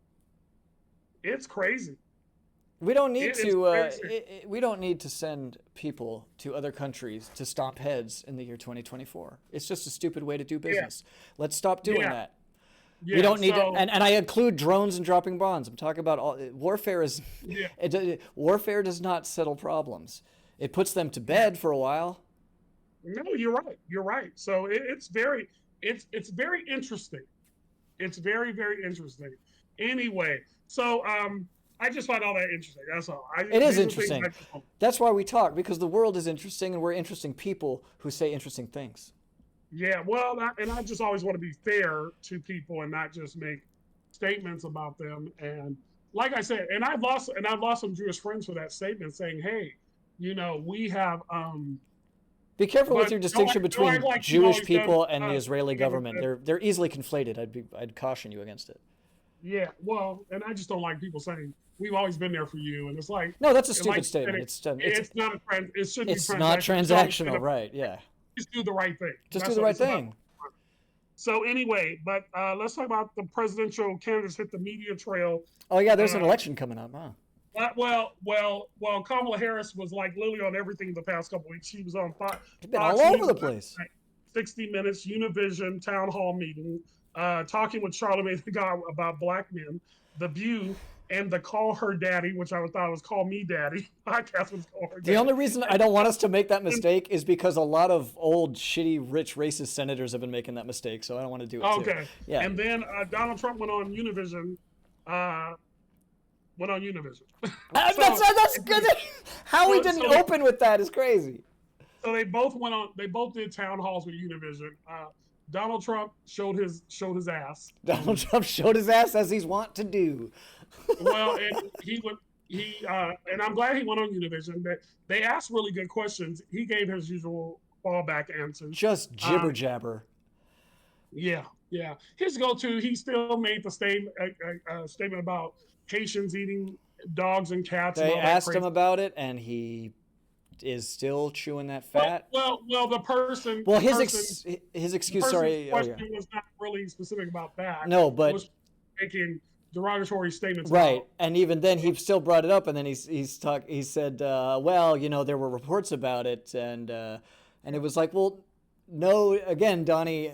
[SPEAKER 1] It's crazy.
[SPEAKER 2] We don't need
[SPEAKER 1] It is
[SPEAKER 2] to.
[SPEAKER 1] crazy.
[SPEAKER 2] We don't need to send people to other countries to stomp heads in the year 2024. It's just a stupid way to do
[SPEAKER 1] Yeah,
[SPEAKER 2] business. Let's stop doing
[SPEAKER 1] yeah,
[SPEAKER 2] that. We
[SPEAKER 1] yeah.
[SPEAKER 2] don't need to,
[SPEAKER 1] So
[SPEAKER 2] and I include drones and dropping bombs. I'm talking about warfare is
[SPEAKER 1] yeah,
[SPEAKER 2] warfare does not settle problems. It puts them to bed for a while.
[SPEAKER 1] no, you're right. You're right. So it's very interesting. It's very, very interesting. Anyway, so I just find all that interesting. That's all.
[SPEAKER 2] It is
[SPEAKER 1] These are things
[SPEAKER 2] interesting.
[SPEAKER 1] I just want.
[SPEAKER 2] That's why we talk, because the world is interesting and we're interesting people who say interesting things.
[SPEAKER 1] Yeah, well, and I just always want to be fair to people and not just make statements about them. And like I said, I've lost some Jewish friends for that statement, saying, "Hey, we have."
[SPEAKER 2] Be careful with
[SPEAKER 1] But
[SPEAKER 2] your distinction
[SPEAKER 1] don't act
[SPEAKER 2] between
[SPEAKER 1] like you've
[SPEAKER 2] Jewish
[SPEAKER 1] always done.
[SPEAKER 2] people and the Israeli
[SPEAKER 1] Never
[SPEAKER 2] government.
[SPEAKER 1] been.
[SPEAKER 2] They're easily conflated. I'd caution you against it.
[SPEAKER 1] Yeah, well, and I just don't like people saying we've always been there for you, and it's
[SPEAKER 2] No, that's a
[SPEAKER 1] like
[SPEAKER 2] stupid
[SPEAKER 1] you said,
[SPEAKER 2] statement.
[SPEAKER 1] it's not it shouldn't be
[SPEAKER 2] It's not
[SPEAKER 1] transactional. It's always been
[SPEAKER 2] transactional, right? Yeah.
[SPEAKER 1] just do the right thing.
[SPEAKER 2] Just do
[SPEAKER 1] That's
[SPEAKER 2] the
[SPEAKER 1] what
[SPEAKER 2] right
[SPEAKER 1] it's about.
[SPEAKER 2] thing.
[SPEAKER 1] So anyway, but let's talk about the presidential candidates hit the media trail.
[SPEAKER 2] Oh yeah, there's an
[SPEAKER 1] Uh,
[SPEAKER 2] election coming up, huh?
[SPEAKER 1] Kamala Harris was like literally on everything the past couple weeks. She was on
[SPEAKER 2] It's been all
[SPEAKER 1] Fox
[SPEAKER 2] over
[SPEAKER 1] News,
[SPEAKER 2] the place.
[SPEAKER 1] 60 Minutes, Univision, town hall meeting, talking with Charlamagne the God about black men, The View, and the Call Her Daddy, which I thought was Call Me Daddy podcast was Call Her
[SPEAKER 2] The
[SPEAKER 1] Daddy.
[SPEAKER 2] only reason I don't want us to make that
[SPEAKER 1] And,
[SPEAKER 2] mistake is because a lot of old, shitty, rich, racist senators have been making that mistake, so I don't want to do it too.
[SPEAKER 1] okay,
[SPEAKER 2] Yeah.
[SPEAKER 1] and then Donald Trump went on Univision. Uh, went on Univision. so
[SPEAKER 2] That's good. How we didn't
[SPEAKER 1] so they,
[SPEAKER 2] open with that is crazy.
[SPEAKER 1] so they both went on. They both did town halls with Univision. Donald Trump showed his ass.
[SPEAKER 2] Donald Trump showed his ass as he's wont to do.
[SPEAKER 1] Well, and and I'm glad he went on Univision. But they asked really good questions. He gave his usual fallback answers.
[SPEAKER 2] Just
[SPEAKER 1] Uh,
[SPEAKER 2] jibber jabber.
[SPEAKER 1] yeah, yeah. His go-to. He still made the statement about Haitians eating dogs and cats and
[SPEAKER 2] They
[SPEAKER 1] all that
[SPEAKER 2] asked him
[SPEAKER 1] crazy.
[SPEAKER 2] about it, and he is still chewing that
[SPEAKER 1] Well,
[SPEAKER 2] fat.
[SPEAKER 1] well.
[SPEAKER 2] Well, his
[SPEAKER 1] The
[SPEAKER 2] excuse.
[SPEAKER 1] person's
[SPEAKER 2] Sorry. Oh yeah.
[SPEAKER 1] question was not really specific about that.
[SPEAKER 2] No,
[SPEAKER 1] It
[SPEAKER 2] but
[SPEAKER 1] was making derogatory statements
[SPEAKER 2] right,
[SPEAKER 1] about.
[SPEAKER 2] and even then he still brought it up, and then he said, well, there were reports about it, and it was like, well, no, again, Donnie,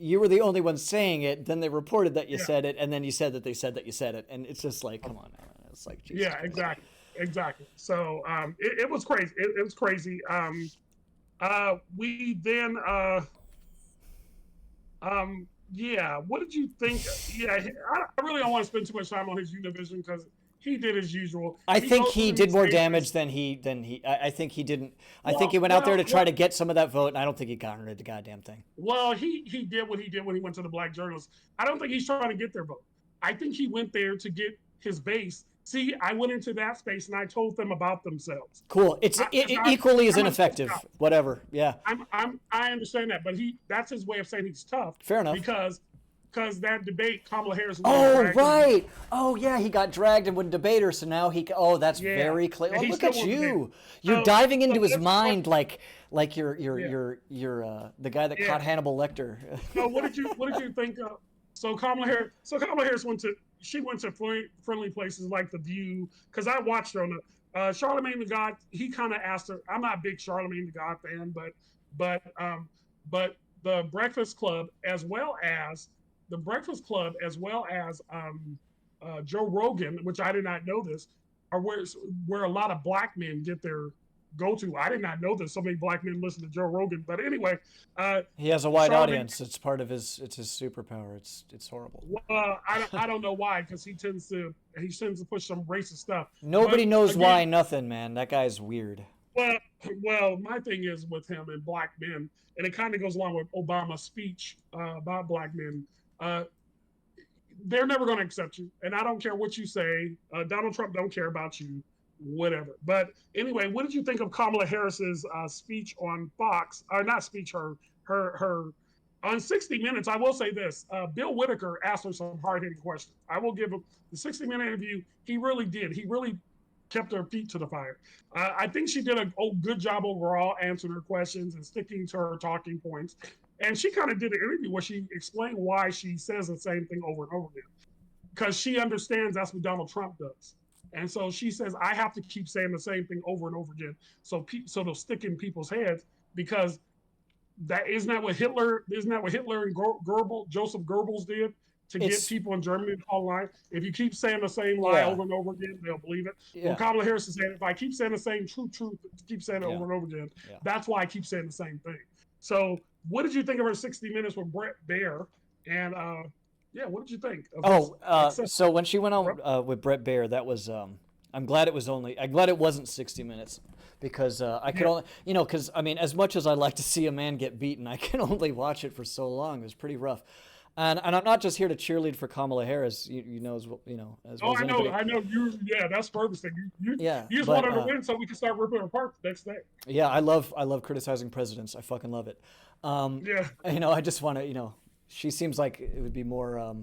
[SPEAKER 2] you were the only one saying it. Then they reported that you
[SPEAKER 1] Yeah,
[SPEAKER 2] said it, and then you said that they said that you said it, and it's just like, come on, man. It's like Jesus
[SPEAKER 1] yeah,
[SPEAKER 2] Christ.
[SPEAKER 1] exactly. So it was crazy. It was crazy. We then yeah. What did you think? Yeah, I really don't want to spend too much time on his Univision because he did his usual.
[SPEAKER 2] I
[SPEAKER 1] He
[SPEAKER 2] think
[SPEAKER 1] goes
[SPEAKER 2] he
[SPEAKER 1] through
[SPEAKER 2] did
[SPEAKER 1] these
[SPEAKER 2] more
[SPEAKER 1] statements.
[SPEAKER 2] damage than I think he didn't. I think he
[SPEAKER 1] Well,
[SPEAKER 2] went out there
[SPEAKER 1] well,
[SPEAKER 2] to try
[SPEAKER 1] well,
[SPEAKER 2] to get some of that vote, and I don't think he garnered the goddamn thing.
[SPEAKER 1] well. He did what he did when he went to the black journalists. I don't think he's trying to get their vote. I think he went there to get his base. See, I went into that space and I told them about themselves.
[SPEAKER 2] Cool. It's
[SPEAKER 1] Because
[SPEAKER 2] equally as
[SPEAKER 1] I'm a tough
[SPEAKER 2] ineffective.
[SPEAKER 1] guy.
[SPEAKER 2] Whatever. Yeah.
[SPEAKER 1] I understand that, but that's his way of saying he's tough
[SPEAKER 2] Fair enough.
[SPEAKER 1] because that debate Kamala Harris was
[SPEAKER 2] Oh
[SPEAKER 1] dragged him.
[SPEAKER 2] right. Oh yeah. He got dragged and wouldn't debate her, so now he. Oh, that's
[SPEAKER 1] Yeah,
[SPEAKER 2] very clear.
[SPEAKER 1] and
[SPEAKER 2] Oh,
[SPEAKER 1] he
[SPEAKER 2] look
[SPEAKER 1] still
[SPEAKER 2] at
[SPEAKER 1] won't debate.
[SPEAKER 2] you. You're
[SPEAKER 1] So
[SPEAKER 2] diving into his
[SPEAKER 1] let's
[SPEAKER 2] mind
[SPEAKER 1] talk.
[SPEAKER 2] like
[SPEAKER 1] Yeah,
[SPEAKER 2] you're the guy that caught
[SPEAKER 1] yeah.
[SPEAKER 2] Hannibal Lecter.
[SPEAKER 1] So what did you think of? So Kamala Harris went to friendly places like The View because I watched her on the Charlamagne the God. He kind of asked her. I'm not a big Charlamagne the God fan, but the Breakfast Club as well as Joe Rogan, which I did not know this, are where a lot of black men get their go to. I did not know that so many black men listen to Joe Rogan. But anyway,
[SPEAKER 2] He has a wide
[SPEAKER 1] Charlamagne.
[SPEAKER 2] audience. It's part of his. It's his superpower. It's horrible.
[SPEAKER 1] Well, I don't know why because he tends to push some racist stuff.
[SPEAKER 2] Nobody
[SPEAKER 1] But
[SPEAKER 2] knows
[SPEAKER 1] again,
[SPEAKER 2] why nothing, man. That guy's weird.
[SPEAKER 1] well, well, my thing is with him and black men, and it kind of goes along with Obama's speech about black men. Uh, they're never going to accept you, and I don't care what you say. Donald Trump don't care about you, whatever. But anyway, what did you think of Kamala Harris's speech on Fox? Or not speech, her on 60 Minutes. I will say this: Bill Whitaker asked her some hard hitting questions. I will give him the 60-minute interview. He really did. He really kept her feet to the fire. I think she did a good job overall answering her questions and sticking to her talking points. And she kind of did an interview where she explained why she says the same thing over and over again. Because she understands that's what Donald Trump does. And so she says, I have to keep saying the same thing over and over again. So they'll stick in people's heads, because isn't that what Hitler and Joseph Goebbels did to get people in Germany to fall in line? If you keep saying the same lie over and over again, they'll believe it. Well, Kamala Harris is saying, if I keep saying the same truth, keep saying it over and over again, that's why I keep saying the same thing. So what did you think of her 60 Minutes with Bret Baier? And what did you think?
[SPEAKER 2] So when she went on with Bret Baier, that was I'm glad it wasn't 60 Minutes, because I could only, because I mean, as much as I like to see a man get beaten, I can only watch it for so long. It was pretty rough. And I'm not just here to cheerlead for Kamala Harris, as well as anybody.
[SPEAKER 1] I know you. Yeah, that's the purpose thing. You just wanted to win so we can start ripping her apart the next day.
[SPEAKER 2] Yeah, I love criticizing presidents. I fucking love it. I just want to, she seems like it would be more.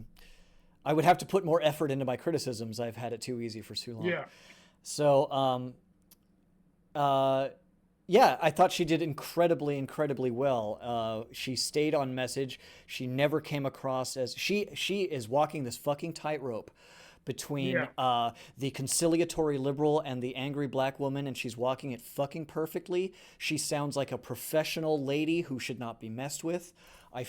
[SPEAKER 2] I would have to put more effort into my criticisms. I've had it too easy for too long.
[SPEAKER 1] Yeah.
[SPEAKER 2] So, I thought she did incredibly, incredibly well. She stayed on message. She never came across as she is walking this fucking tightrope between the conciliatory liberal and the angry black woman, and she's walking it fucking perfectly. She sounds like a professional lady who should not be messed with. I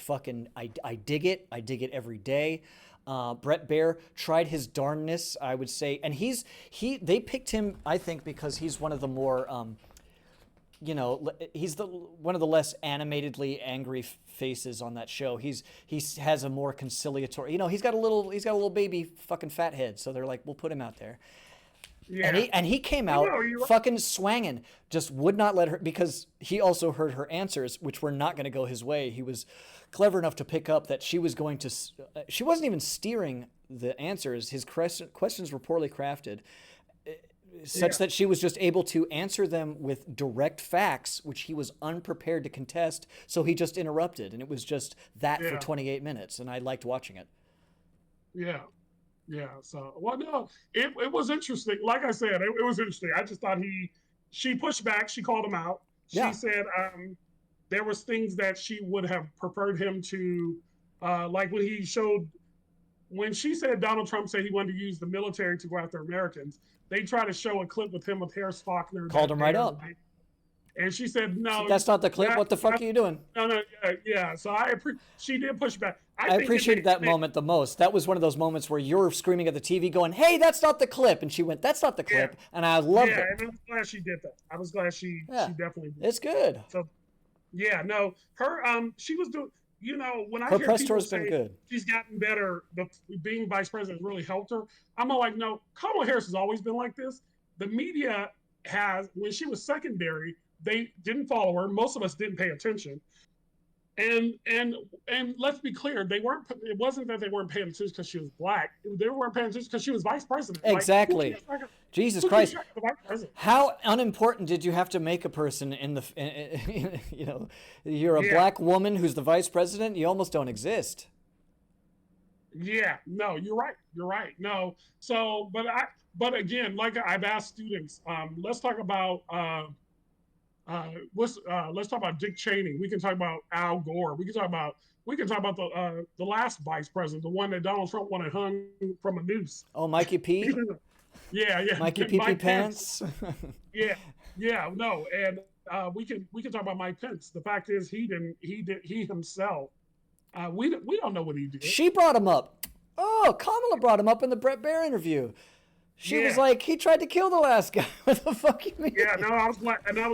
[SPEAKER 2] dig it. I dig it every day. Bret Baier tried his darnness, I would say, and they picked him, I think, because he's one of the more he's one of the less animatedly angry faces on that show. He has a more conciliatory. He's got a little baby fucking fat head. So they're like, we'll put him out there. Yeah. And he came out fucking swanging, just would not let her, because he also heard her answers, which were not going to go his way. He was clever enough to pick up that she was going to. She wasn't even steering the answers. His questions were poorly crafted, such that she was just able to answer them with direct facts, which he was unprepared to contest. So he just interrupted, and it was just that for 28 minutes, and I liked watching it.
[SPEAKER 1] Yeah. Yeah. So, no, it was interesting. Like I said, it was interesting. I just thought she pushed back. She called him out. She said there was things that she would have preferred him to, like when she said Donald Trump said he wanted to use the military to go after Americans. They tried to show a clip with him with Harris Faulkner.
[SPEAKER 2] Called him right up.
[SPEAKER 1] And she said, no.
[SPEAKER 2] That's not the clip. What the fuck are you doing?
[SPEAKER 1] No. Yeah. So she did push back.
[SPEAKER 2] I appreciated that moment the most. That was one of those moments where you're screaming at the TV going, hey, that's not the clip. And she went, that's not the clip. Yeah. And I loved it.
[SPEAKER 1] Yeah, and I was glad she did that. I was glad she definitely did.
[SPEAKER 2] It's good.
[SPEAKER 1] So, she was doing, when I
[SPEAKER 2] her
[SPEAKER 1] hear
[SPEAKER 2] press
[SPEAKER 1] people
[SPEAKER 2] tour's been good.
[SPEAKER 1] She's gotten better, being vice president really helped her. I'm all like, no, Kamala Harris has always been like this. The media when she was secondary, they didn't follow her. Most of us didn't pay attention. And let's be clear, it wasn't that they weren't paying attention because she was black. They weren't paying attention because she was vice president.
[SPEAKER 2] Exactly. Jesus Christ. How unimportant did you have to make a person you're a black woman who's the vice president, you almost don't exist.
[SPEAKER 1] Yeah, no, you're right. No. So, but again, like I've asked students, let's talk about let's talk about Dick Cheney. We can talk about Al Gore. We can talk about the last vice president, the one that Donald Trump wanted hung from a noose.
[SPEAKER 2] Oh, Mikey P.
[SPEAKER 1] Yeah.
[SPEAKER 2] Mikey P. Pants.
[SPEAKER 1] No, and we can talk about Mike Pence. The fact is, he himself. We don't know what he did.
[SPEAKER 2] She brought him up. Oh, Kamala brought him up in the Bret Baier interview. She was like, he tried to kill the last guy. What the fuck you mean?
[SPEAKER 1] Yeah, no, I was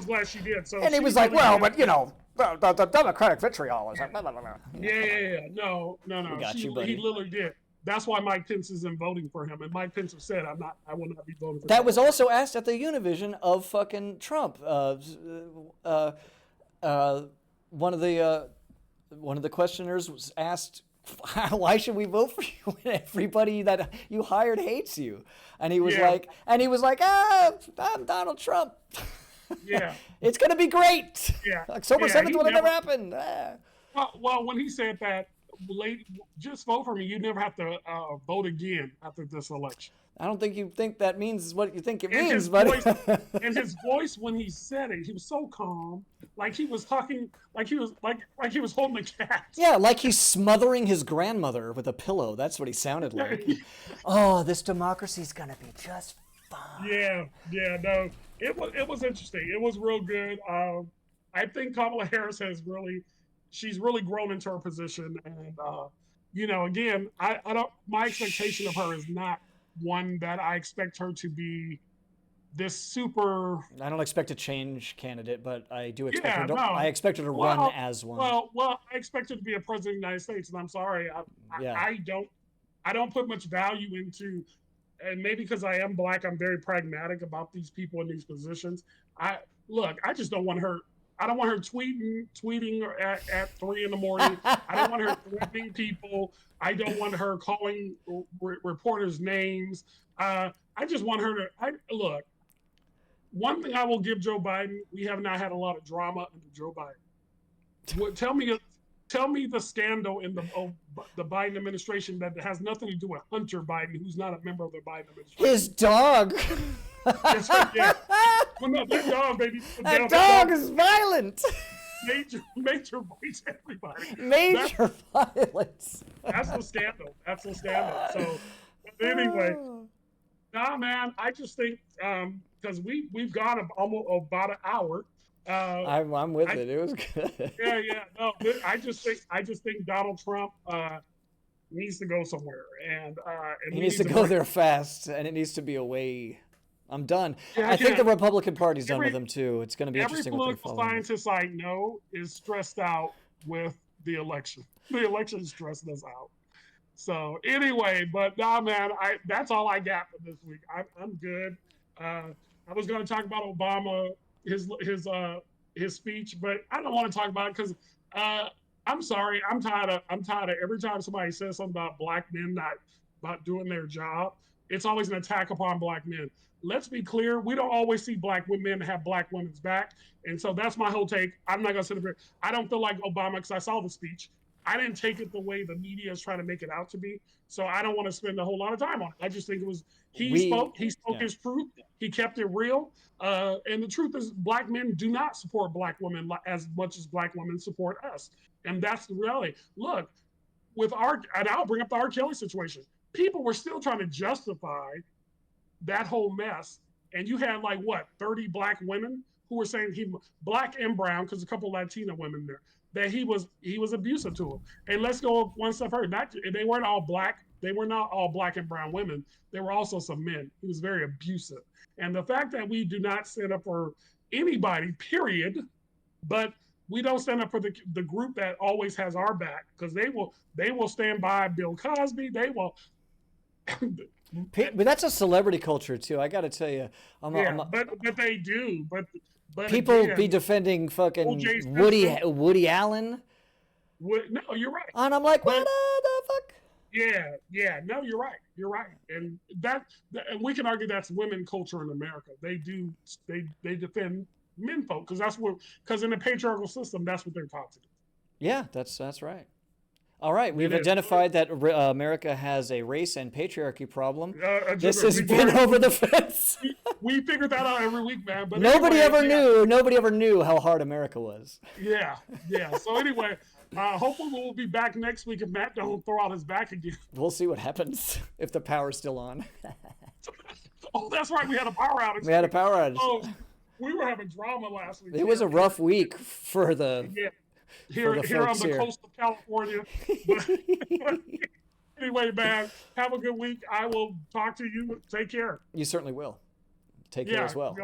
[SPEAKER 1] glad she did. So
[SPEAKER 2] and he was like, well, but the Democratic vitriol is like, blah, blah, blah.
[SPEAKER 1] Yeah. No.
[SPEAKER 2] We got you, buddy.
[SPEAKER 1] He literally did. That's why Mike Pence isn't voting for him. And Mike Pence said, I will not be voting for him.
[SPEAKER 2] That was also asked at the Univision of fucking Trump. One of the questioners was asked why should we vote for you when everybody that you hired hates you? And he was
[SPEAKER 1] Yeah.
[SPEAKER 2] like, I'm Donald Trump.
[SPEAKER 1] Yeah.
[SPEAKER 2] It's going to be great.
[SPEAKER 1] Yeah.
[SPEAKER 2] October
[SPEAKER 1] Yeah,
[SPEAKER 2] 7th
[SPEAKER 1] he
[SPEAKER 2] will never
[SPEAKER 1] never-
[SPEAKER 2] happen.
[SPEAKER 1] Well, when he said that, just vote for me. You never have to vote again after this election.
[SPEAKER 2] I don't think you think that means what you think it
[SPEAKER 1] And
[SPEAKER 2] means,
[SPEAKER 1] his
[SPEAKER 2] but
[SPEAKER 1] voice, and his voice when he said it, he was so calm, like he was talking, like he was holding a cat.
[SPEAKER 2] yeah, like he's smothering his grandmother with a pillow. That's what he sounded like. Oh, this democracy's going to be just fine.
[SPEAKER 1] Yeah, no, it was interesting. It was real good. I think Kamala Harris she's really grown into her position, and again, I don't. My expectation of her is not one that I expect her to be this super.
[SPEAKER 2] I don't expect a change candidate, but I do expect
[SPEAKER 1] Yeah,
[SPEAKER 2] her to.
[SPEAKER 1] no.
[SPEAKER 2] I expect her to run as one.
[SPEAKER 1] Well, I expect her to be a president of the United States, and I'm sorry,
[SPEAKER 2] Yeah.
[SPEAKER 1] I don't put much value into, and maybe because I am black, I'm very pragmatic about these people in these positions. I just don't want her. I don't want her tweeting at 3 a.m. I don't want her threatening people. I don't want her calling reporters names. I just want her to look. One thing I will give Joe Biden: we have not had a lot of drama under Joe Biden. Tell me the scandal in the Biden administration that has nothing to do with Hunter Biden, who's not a member of the Biden administration.
[SPEAKER 2] His dog.
[SPEAKER 1] That's right, yeah. Well, no, that dog, baby.
[SPEAKER 2] That dog is violent.
[SPEAKER 1] Major voice, everybody.
[SPEAKER 2] Major violence.
[SPEAKER 1] That's the scandal. That's the scandal. So, anyway, nah, man. I just think because we've gone almost about an hour.
[SPEAKER 2] I'm with it. It was good.
[SPEAKER 1] Yeah. No, I just think Donald Trump needs to go somewhere, and
[SPEAKER 2] he needs to go there fast, and it needs to be away. I'm done.
[SPEAKER 1] Yeah,
[SPEAKER 2] I think the Republican Party's done with him too. It's going to be interesting what they
[SPEAKER 1] Every
[SPEAKER 2] follow.
[SPEAKER 1] political scientist I know is stressed out with the election. The election stressed us out. So anyway, but nah, man, that's all I got for this week. I'm good. I was going to talk about Obama, his speech, but I don't want to talk about it because I'm sorry. I'm tired of every time somebody says something about black men not about doing their job, it's always an attack upon black men. Let's be clear. We don't always see black women have black women's back. And so that's my whole take. I'm not going to sit here. I don't feel like Obama, because I saw the speech. I didn't take it the way the media is trying to make it out to be. So I don't want to spend a whole lot of time on it. I just think it was, he spoke his truth. He kept it real. And the truth is black men do not support black women as much as black women support us. And that's the reality. Look, and I'll bring up the R. Kelly situation. People were still trying to justify that whole mess. And you had 30 black women who were saying black and brown, because a couple of Latina women there, that he was abusive to them. And let's go one step further. They weren't all black. They were not all black and brown women. There were also some men. He was very abusive. And the fact that we do not stand up for anybody, period, but we don't stand up for the group that always has our back, because they will stand by Bill Cosby. They will.
[SPEAKER 2] But that's a celebrity culture too. I got to tell you,
[SPEAKER 1] but they do. But
[SPEAKER 2] people
[SPEAKER 1] again,
[SPEAKER 2] be defending fucking Woody Allen.
[SPEAKER 1] No, you're right.
[SPEAKER 2] And I'm like, what the fuck?
[SPEAKER 1] Yeah. No, you're right. And and we can argue that's women culture in America. They defend men folk because in the patriarchal system, that's what they're taught to do.
[SPEAKER 2] Yeah, that's right. All right, we've identified that America has a race and patriarchy problem. This has been Over the Fence.
[SPEAKER 1] We figure that out every week, man. But
[SPEAKER 2] Nobody ever knew how hard America was.
[SPEAKER 1] Yeah. So anyway, hopefully we'll be back next week if Matt don't throw out his back again.
[SPEAKER 2] We'll see what happens if the power's still on.
[SPEAKER 1] Oh, that's right. We had a power outage.
[SPEAKER 2] We had a power outage.
[SPEAKER 1] Oh, we were having drama last week.
[SPEAKER 2] It was a rough week for the.
[SPEAKER 1] Yeah. Here on the coast of California. Anyway, man, have a good week. I will talk to you. Take care.
[SPEAKER 2] You certainly will. Take care as well.